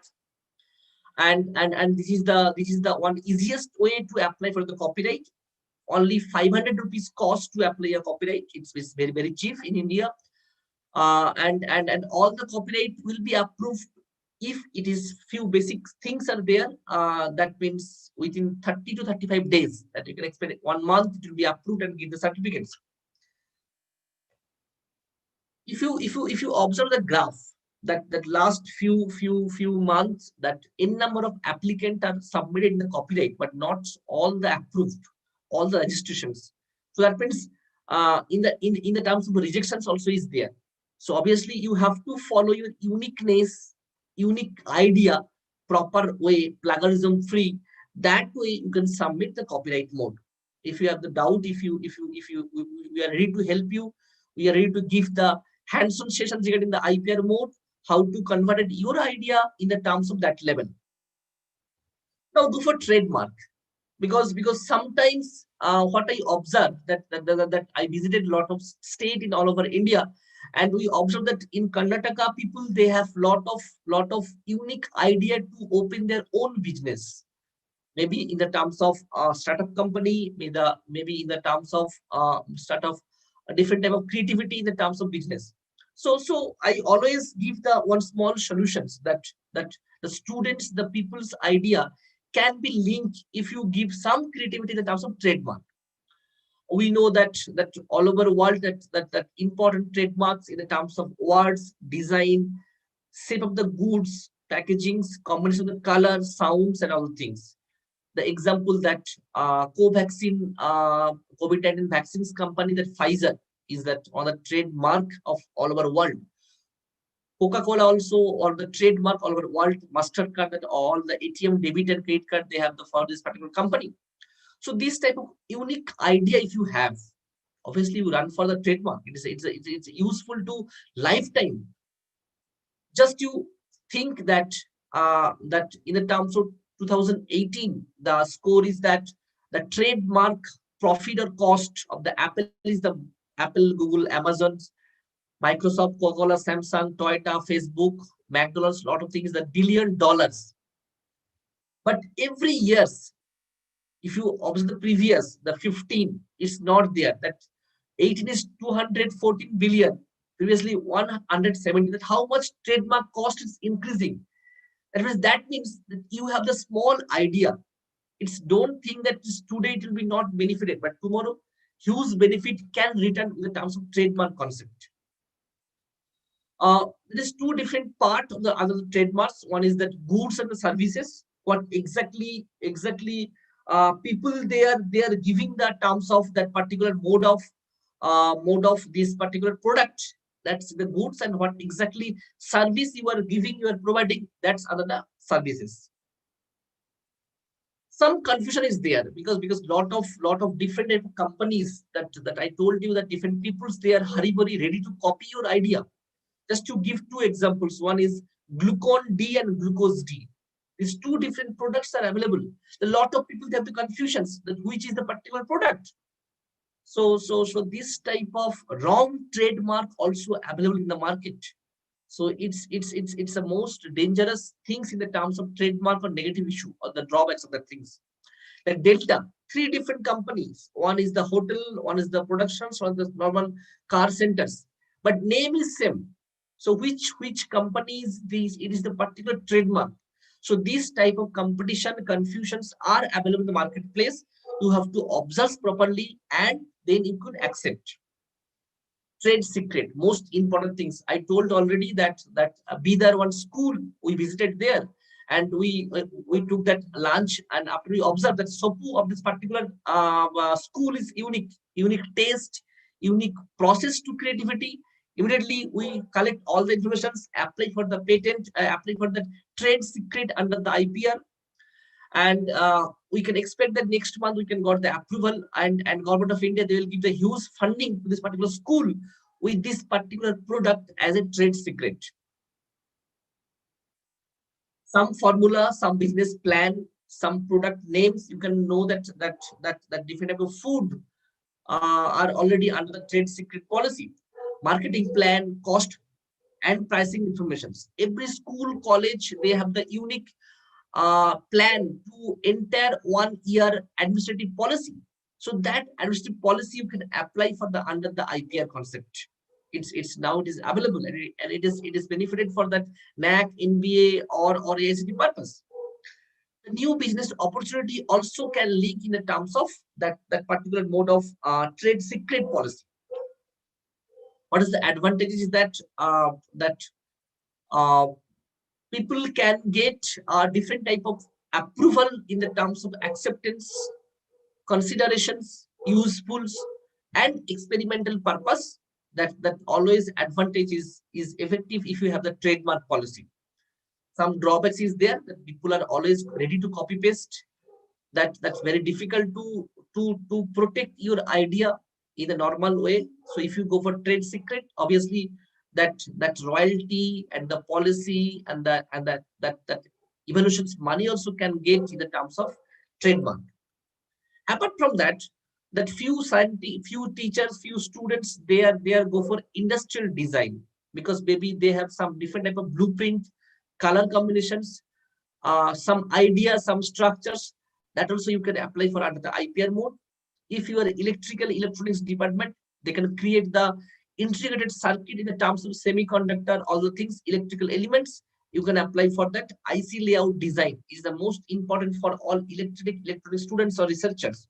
And this is the one easiest way to apply for the copyright. Only 500 rupees cost to apply a copyright. It's very, very cheap in India. And all the copyright will be approved if it is few basic things are there, that means within 30 to 35 days, that you can expect 1 month it will be approved and give the certificates. If you observe the graph, that last few months, that n number of applicants are submitted in the copyright, but not all the approved, all the registrations. So that means in the terms of rejections also is there. So obviously you have to follow your uniqueness, unique idea, proper way, plagiarism free. That way you can submit the copyright mode. If you have the doubt, if you we are ready to help you, we are ready to give the hands-on sessions regarding the IPR mode, how to convert it, your idea in the terms of that level. Now go for trademark, because sometimes what I observed, that I visited a lot of state in all over India, and we observe that in Karnataka people, they have lot of unique idea to open their own business. Maybe in the terms of startup company, maybe in the terms of startup, a different type of creativity in the terms of business. So I always give the one small solutions, that the students, the people's idea can be linked if you give some creativity in the terms of trademark. We know that all over the world, that important trademarks in the terms of words, design, shape of the goods, packagings, combination of the color, sounds, and all the things. The example that Covaxin, COVID-19 vaccines company, that Pfizer, is that on the trademark of all over the world. Coca-Cola also, or the trademark all over the world, MasterCard, that all the ATM, debit and credit card, they have the for this particular company. So this type of unique idea, if you have, obviously you run for the trademark. It's useful to lifetime. Just you think that that in the terms of 2018, the score is that the trademark profit or cost of the Apple is the Apple, Google, Amazon, Microsoft, Coca-Cola, Samsung, Toyota, Facebook, McDonald's, lot of things, that $1 billion. But every years, if you observe the previous, the 15, it's not there. That 18 is 214 billion. Previously 170. That how much trademark cost is increasing. That means that you have the small idea. It's don't think that today it will be not benefited, but tomorrow huge benefit can return in the terms of trademark concept. There's two different part of the other trademarks. One is that goods and the services. What exactly people they are giving the terms of that particular mode of this particular product. That's the goods, and what exactly service you are giving, you are providing. That's another services. Some confusion is there because lot of different companies that I told you, that different peoples, they are hurry ready to copy your idea. Just to give two examples, one is Glucon D and Glucose D. These two different products are available. A lot of people have the confusions that which is the particular product. So this type of wrong trademark also available in the market. So it's the most dangerous things in the terms of trademark or negative issue or the drawbacks of the things. Like Delta, three different companies. One is the hotel, one is the productions, one is the normal car centers. But name is same. So which companies these? It is the particular trademark. So these type of competition confusions are available in the marketplace. You have to observe properly, and then you could accept. Trade secret, most important things. I told already that be there one school we visited there, and we took that lunch, and after we observed that sopu of this particular school is unique taste, unique process to creativity. Immediately we collect all the information, apply for the patent, apply for the trade secret under the IPR, and we can expect that next month we can got the approval, and government of India, they will give the huge funding to this particular school with this particular product as a trade secret. Some formula, some business plan, some product names, you can know that different type of food are already under the trade secret policy. Marketing plan, cost and pricing information. Every school, college, they have the unique plan to enter 1 year administrative policy. So that administrative policy you can apply for the under the IPR concept. It's now it is available, and it is benefited for that NAC, NBA or AICT purpose. The new business opportunity also can leak in the terms of that particular mode of trade secret policy. What is the advantage is that uh, people can get different type of approval in the terms of acceptance, considerations, usefuls, and experimental purpose. That always advantage is effective if you have the trademark policy. Some drawbacks is there that people are always ready to copy paste. That's very difficult to protect your idea in a normal way. So if you go for trade secret, obviously that royalty and the policy and that evaluations money also can get in the terms of trademark. Apart from that, that few scientists, few teachers, few students, they are go for industrial design, because maybe they have some different type of blueprint, color combinations, some ideas, some structures that also you can apply for under the IPR mode. If you are electrical electronics department, they can create the integrated circuit in the terms of semiconductor, all the things, electrical elements. You can apply for that. IC layout design is the most important for all electronic students or researchers.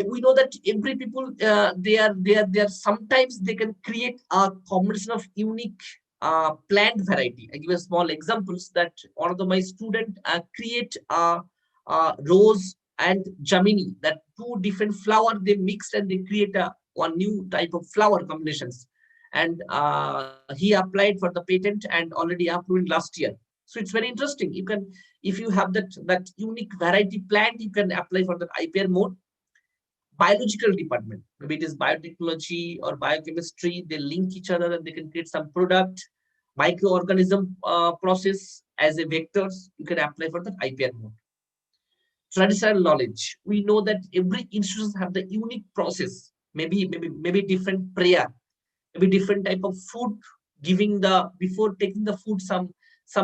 We know that every people they are sometimes they can create a combination of unique plant variety. I give a small examples that one of my student create rose and jamini, that two different flower they mixed and they create a one new type of flower combinations, and he applied for the patent and already approved last year. So it's very interesting. You can, if you have that unique variety plant, you can apply for the IPR mode. Biological department, maybe it is biotechnology or biochemistry, they link each other and they can create some product. Microorganism process as a vectors, you can apply for the IPR mode. Traditional knowledge, we know that every institution have the unique process, maybe different prayer, maybe different type of food, giving the before taking the food some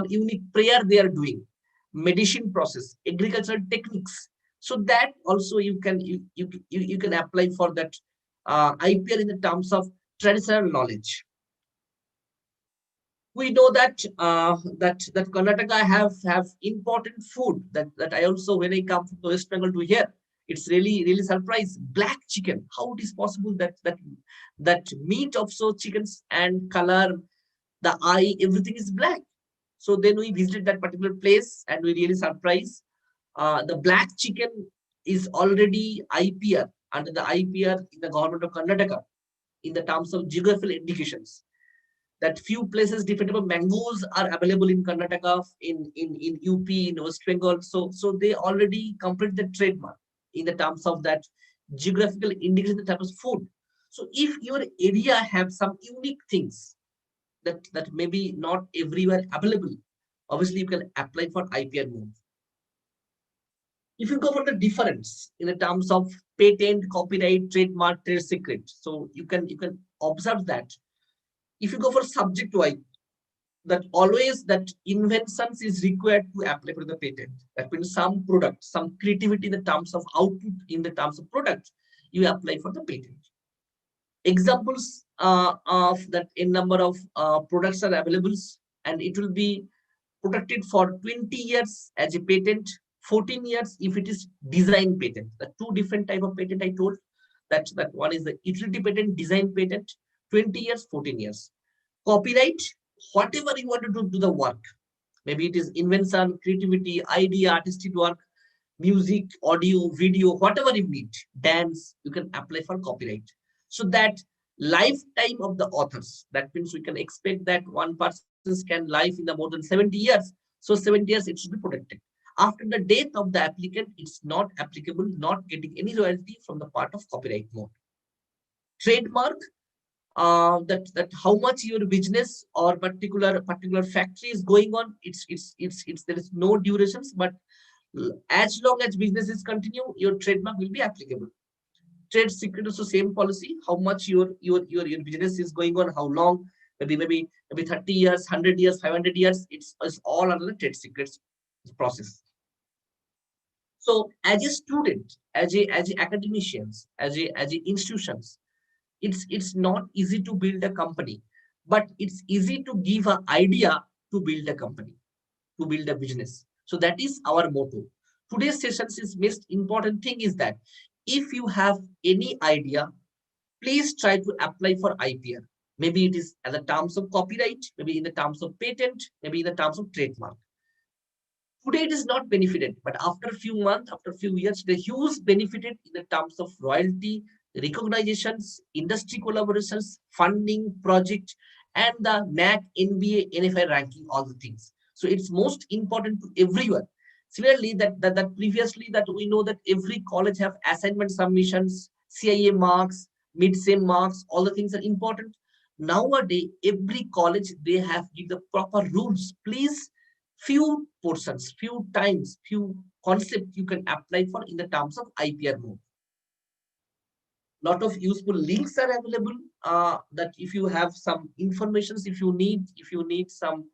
unique prayer they are doing, medicine process, agricultural techniques. So that also you can apply for that IPR in the terms of traditional knowledge. We know that that Karnataka have important food that I also, when I come from West Bengal to here, it's really surprised. Black chicken, how it is possible that meat of so chickens and color, the eye, everything is black. So then we visited that particular place and we really surprised. The black chicken is already IPR, under the IPR in the government of Karnataka in the terms of geographical indications. That few places different type of mangoes are available in Karnataka, in UP, in West Bengal. So they already complete the trademark in the terms of that geographical indication, the type of food. So if your area have some unique things that maybe not everywhere available, obviously you can apply for IPR mode. If you go for the difference in the terms of patent, copyright, trademark, trade secret, so you can observe that if you go for subject wise, that always that inventions is required to apply for the patent. That means some product, some creativity in the terms of output, in the terms of product, you apply for the patent. Examples of that in number of products are available, and it will be protected for 20 years as a patent, 14 years if it is design patent. The two different type of patent I told, that one is the utility patent, design patent, 20 years, 14 years. Copyright, whatever you want to do to the work, maybe it is invention, creativity, idea, artistic work, music, audio, video, whatever you need, dance, you can apply for copyright. So that lifetime of the authors, that means we can expect that one person can live in the more than 70 years. So 70 years it should be protected. After the death of the applicant, it's not applicable, not getting any royalty from the part of copyright mode. Trademark, that how much your business or particular factory is going on, it's there is no durations, but as long as businesses continue, your trademark will be applicable. Trade secret also same policy, how much your business is going on, how long, maybe 30 years, 100 years, 500 years, it's all under the trade secrets process. So as a student, as a academicians, as a institutions, It's not easy to build a company, but it's easy to give an idea to build a company, to build a business. So that is our motto. Today's session's most important thing is that if you have any idea, please try to apply for IPR. Maybe it is at the terms of copyright, maybe in the terms of patent, maybe in the terms of trademark. Today it is not benefited, but after a few months, after a few years, the huge benefited in the terms of royalty, recognitions, industry collaborations, funding, project, and the NAC, NBA, NFI ranking, all the things. So it's most important to everyone. Similarly, that previously that we know that every college have assignment submissions, CIA marks, mid-sem marks, all the things are important. Nowadays, every college, they have give the proper rules. Please, few portions, few times, few concepts you can apply for in the terms of IPR mode. Lot of useful links are available, that if you have some informations, if you need some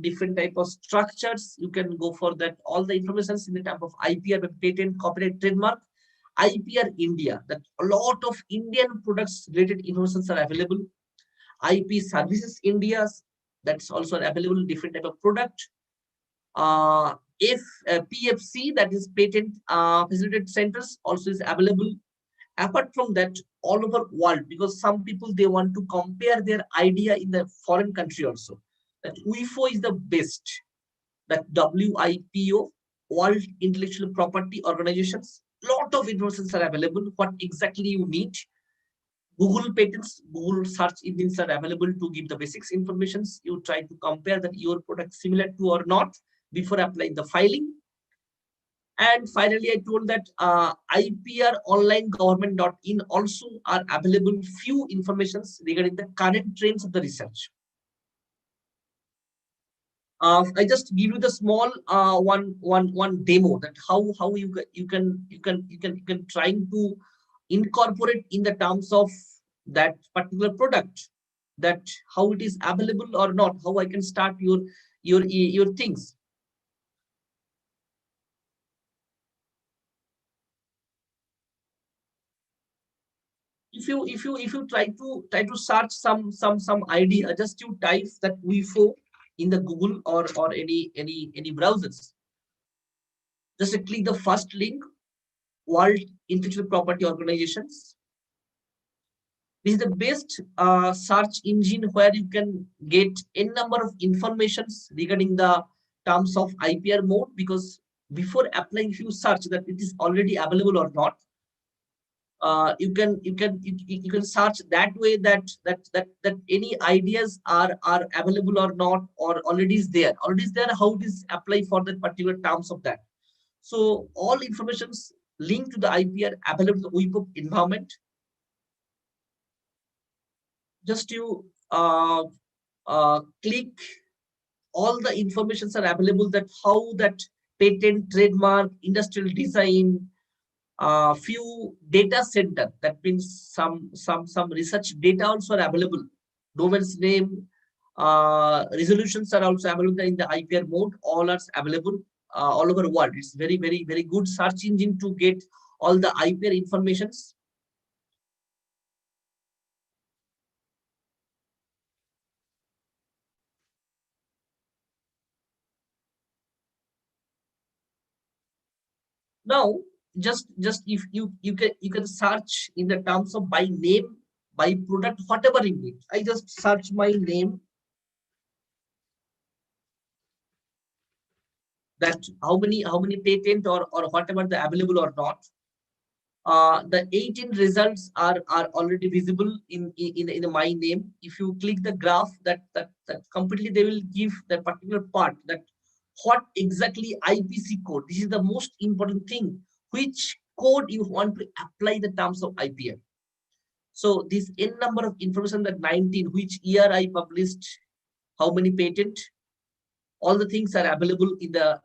different type of structures, you can go for that. All the informations in the type of IPR, patent, copyright, trademark, IPR India, that a lot of Indian products related informations are available. IP Services India, that's also available, different type of product. If PFC, that is patent facilitated centers, also is available. Apart from that, all over world, because some people, they want to compare their idea in the foreign country also, that WIPO is the best, that WIPO, World Intellectual Property Organizations, lot of informations are available, what exactly you need. Google patents, Google search engines are available to give the basics informations. You try to compare that your product similar to or not before applying the filing. And finally, I told that IPRonlinegovernment.in also are available few informations regarding the current trends of the research. I just give you the small one demo, that how you can try to incorporate in the terms of that particular product, that how it is available or not, how I can start your things. If you try to search some idea, just you type that WIPO in the Google or any browsers. Just click the first link, World Intellectual Property Organizations. This is the best search engine where you can get a number of informations regarding the terms of IPR mode, because before applying, if you search that it is already available or not, you can search that way, that any ideas are available or not, or already is there, how it is applied for that particular terms of that. So all informations linked to the IPR available in the WIPO environment. Just you click, all the informations are available, that how that patent, trademark, industrial design, few data center, that means some research data also are available, domain's name, resolutions are also available in the IPR mode, all are available all over the world. It's very good search engine to get all the IPR informations. Now, just if you can search in the terms of by name, by product, whatever you need. I just search my name, that how many patent or whatever the available or not. The 18 results are already visible in my name. If you click the graph, that completely they will give the particular part, that what exactly IPC code. This is the most important thing, which code you want to apply the terms of IPR. So this n number of information, that 19, which year I published, how many patent, all the things are available in the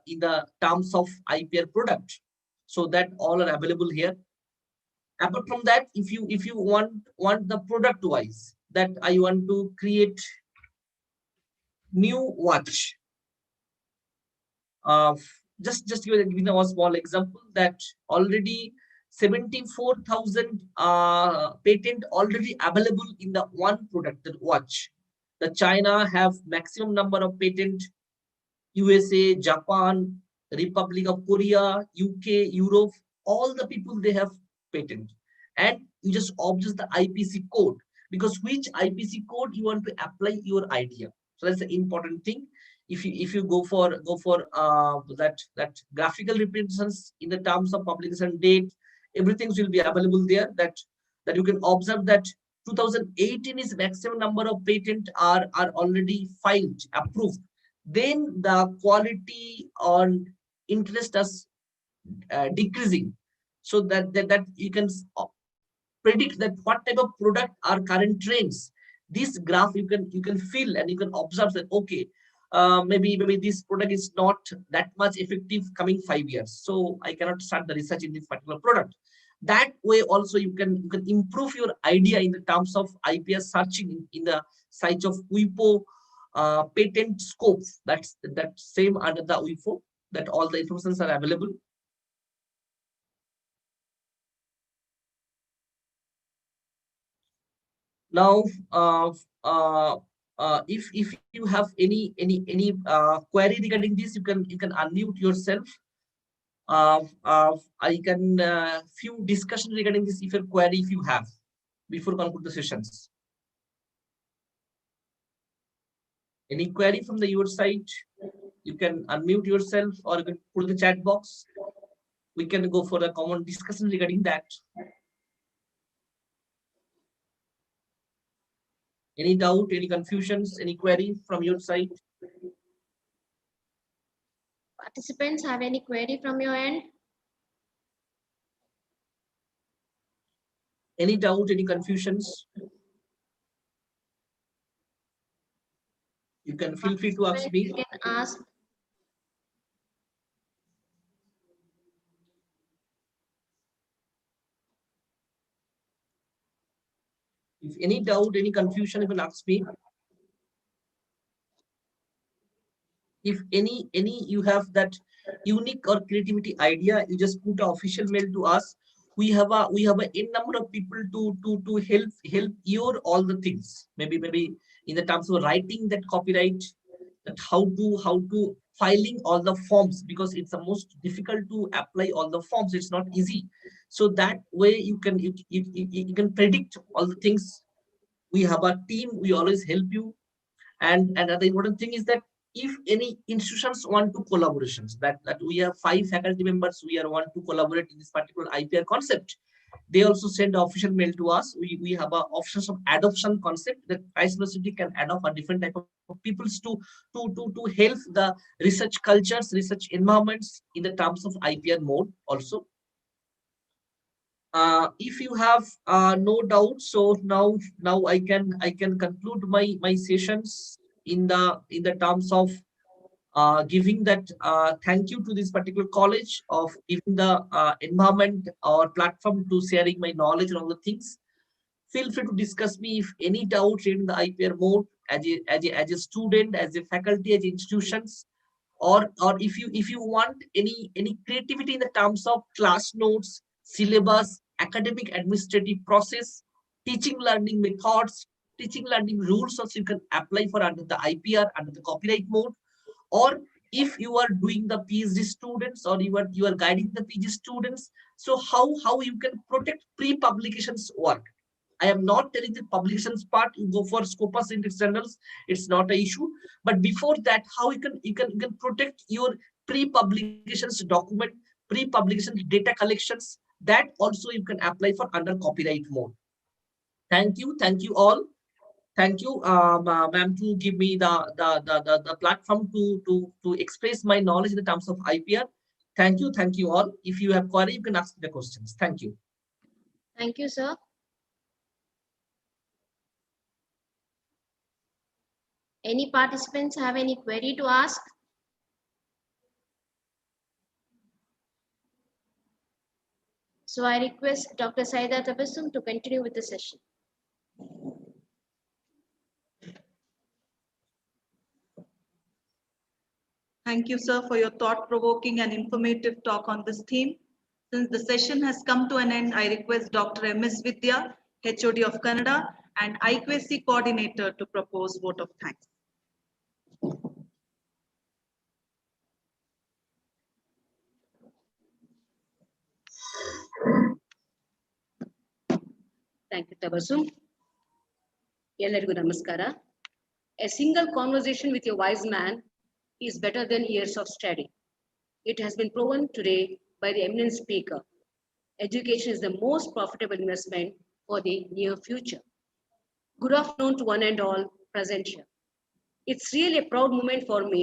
terms of IPR product. So that all are available here. Apart from that, if you want the product wise, that I want to create new watch. Just giving a small example, that already 74,000 patent already available in the one product, the watch. The China have maximum number of patent, USA, Japan, Republic of Korea, UK, Europe, all the people they have patent. And you just observe the IPC code, because which IPC code you want to apply your idea. So that's the important thing. If you go for that graphical representations in the terms of publication date, everything will be available there. That you can observe that 2018 is maximum number of patent are already filed, approved. Then the quality on interest is decreasing, so that you can predict that what type of product are current trends. This graph you can feel and you can observe that, okay, maybe this product is not that much effective coming 5 years, so I cannot start the research in this particular product. That way also you can improve your idea in the terms of IPR searching in the site of WIPO patent scope. That's that same under the WIPO, that all the informations are available. Now, if you have any query regarding this, you can unmute yourself. I can few discussion regarding this, if your query if you have, before conclude the sessions. Any query from your side, you can unmute yourself or you can put the chat box. We can go for a common discussion regarding that. Any doubt, any confusions, any query from your side? Participants have any query from your end? Any doubt, any confusions? You can feel free to ask me. You can ask. If any doubt, any confusion, you can ask me. If any you have that unique or creativity idea, you just put an official mail to us. We have a n number of people to help your all the things. Maybe in the terms of writing that copyright, that how to filing all the forms, because it's the most difficult to apply all the forms. It's not easy. So that way you can predict all the things. We have a team. We always help you. And another important thing is that if any institutions want to collaborations, that we have 5 faculty members, we are want to collaborate in this particular IPR concept, they also send official mail to us. We have a options of adoption concept that Christ University can adopt a different type of peoples to help the research cultures, research environments in the terms of IPR mode also. If you have no doubt, so now I can conclude my sessions in the terms of giving that thank you to this particular college of giving the environment or platform to sharing my knowledge and all the things. Feel free to discuss me if any doubt in the IPR mode as a student, as a faculty, as institutions, or if you want any creativity in the terms of class notes, syllabus, academic administrative process, teaching learning methods, teaching learning rules, also you can apply for under the IPR, under the copyright mode. Or if you are doing the PhD students, or you are guiding the PhD students, so how you can protect pre-publications work. I am not telling the publications part. You go for Scopus index journals, it's not an issue. But before that, how you can protect your pre-publications document, pre-publication data collections. That also you can apply for under copyright mode. Thank you all. Thank you, ma'am, to give me the platform to express my knowledge in the terms of IPR. Thank you all. If you have query, you can ask the questions. Thank you. Thank you, sir. Any participants have any query to ask? So I request Dr. Saida Tabassum to continue with the session. Thank you, sir, for your thought-provoking and informative talk on this theme. Since the session has come to an end, I request Dr. MS Vidya, HOD of Kannada, and IQAC coordinator to propose vote of thanks. Thank you, Tabassum. ಎಲ್ಲರಿಗೂ ನಮಸ್ಕಾರ. A single conversation with a wise man is better than years of study. It has been proven today by the eminent speaker. Education is the most profitable investment for the near future. Good afternoon to one and all present here. It's really a proud moment for me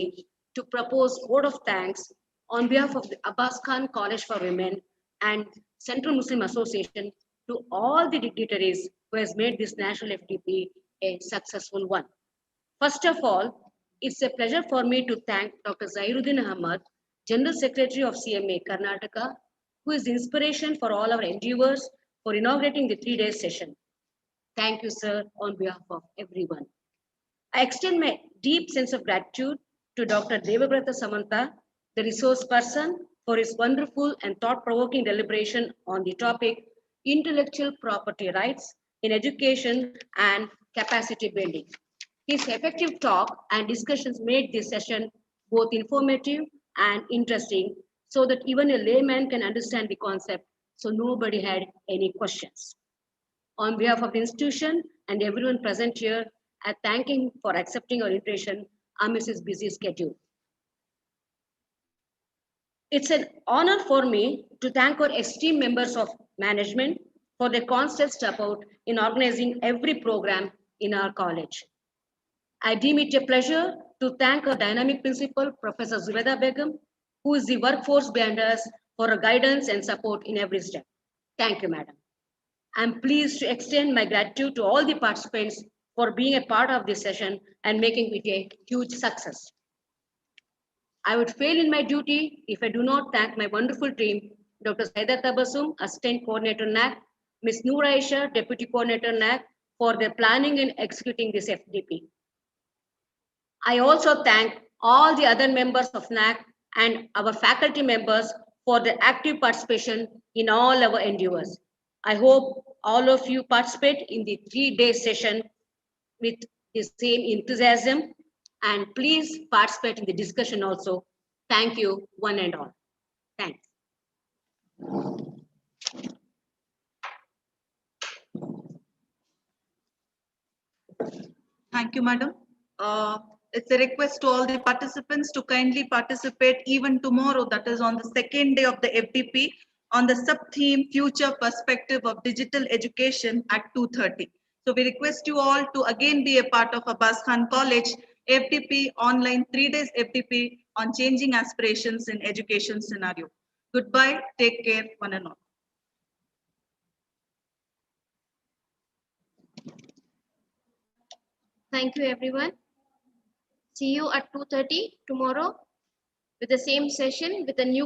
to propose vote of thanks on behalf of the Abbas Khan College for Women and Central Muslim Association to all the dignitaries who has made this national FDP a successful one. First of all, it's a pleasure for me to thank Dr. Zahiruddin Ahmad, General Secretary of CMA Karnataka, who is the inspiration for all our endeavors for inaugurating the 3-day session. Thank you, sir, on behalf of everyone. I extend my deep sense of gratitude to Dr. Devabrata Samanta, the resource person, for his wonderful and thought-provoking deliberation on the topic intellectual property rights in education and capacity building. His effective talk and discussions made this session both informative and interesting so that even a layman can understand the concept, so nobody had any questions. On behalf of the institution and everyone present here, I thank him for accepting our invitation amidst his busy schedule. It's an honor for me to thank our esteemed members of management for their constant support in organizing every program in our college. I deem it a pleasure to thank our dynamic principal, Professor Zubeda Begum, who is the workforce behind us for her guidance and support in every step. Thank you, madam. I'm pleased to extend my gratitude to all the participants for being a part of this session and making it a huge success. I would fail in my duty if I do not thank my wonderful team, Dr. Saida Tabassum, Assistant Coordinator NAC, Ms. Noor Aisha, Deputy Coordinator NAC, for their planning and executing this FDP. I also thank all the other members of NAC and our faculty members for their active participation in all our endeavors. I hope all of you participate in the 3-day session with the same enthusiasm, and please participate in the discussion also. Thank you, one and all. Thanks. Thank you, madam. It's a request to all the participants to kindly participate even tomorrow, that is on the 2nd day of the FDP, on the sub-theme Future Perspective of Digital Education at 2:30. So we request you all to again be a part of Abbas Khan College FDP online 3 days FDP on changing aspirations in education scenario. Goodbye, take care, one and all. Thank you, everyone. See you at 2:30 tomorrow with the same session with a new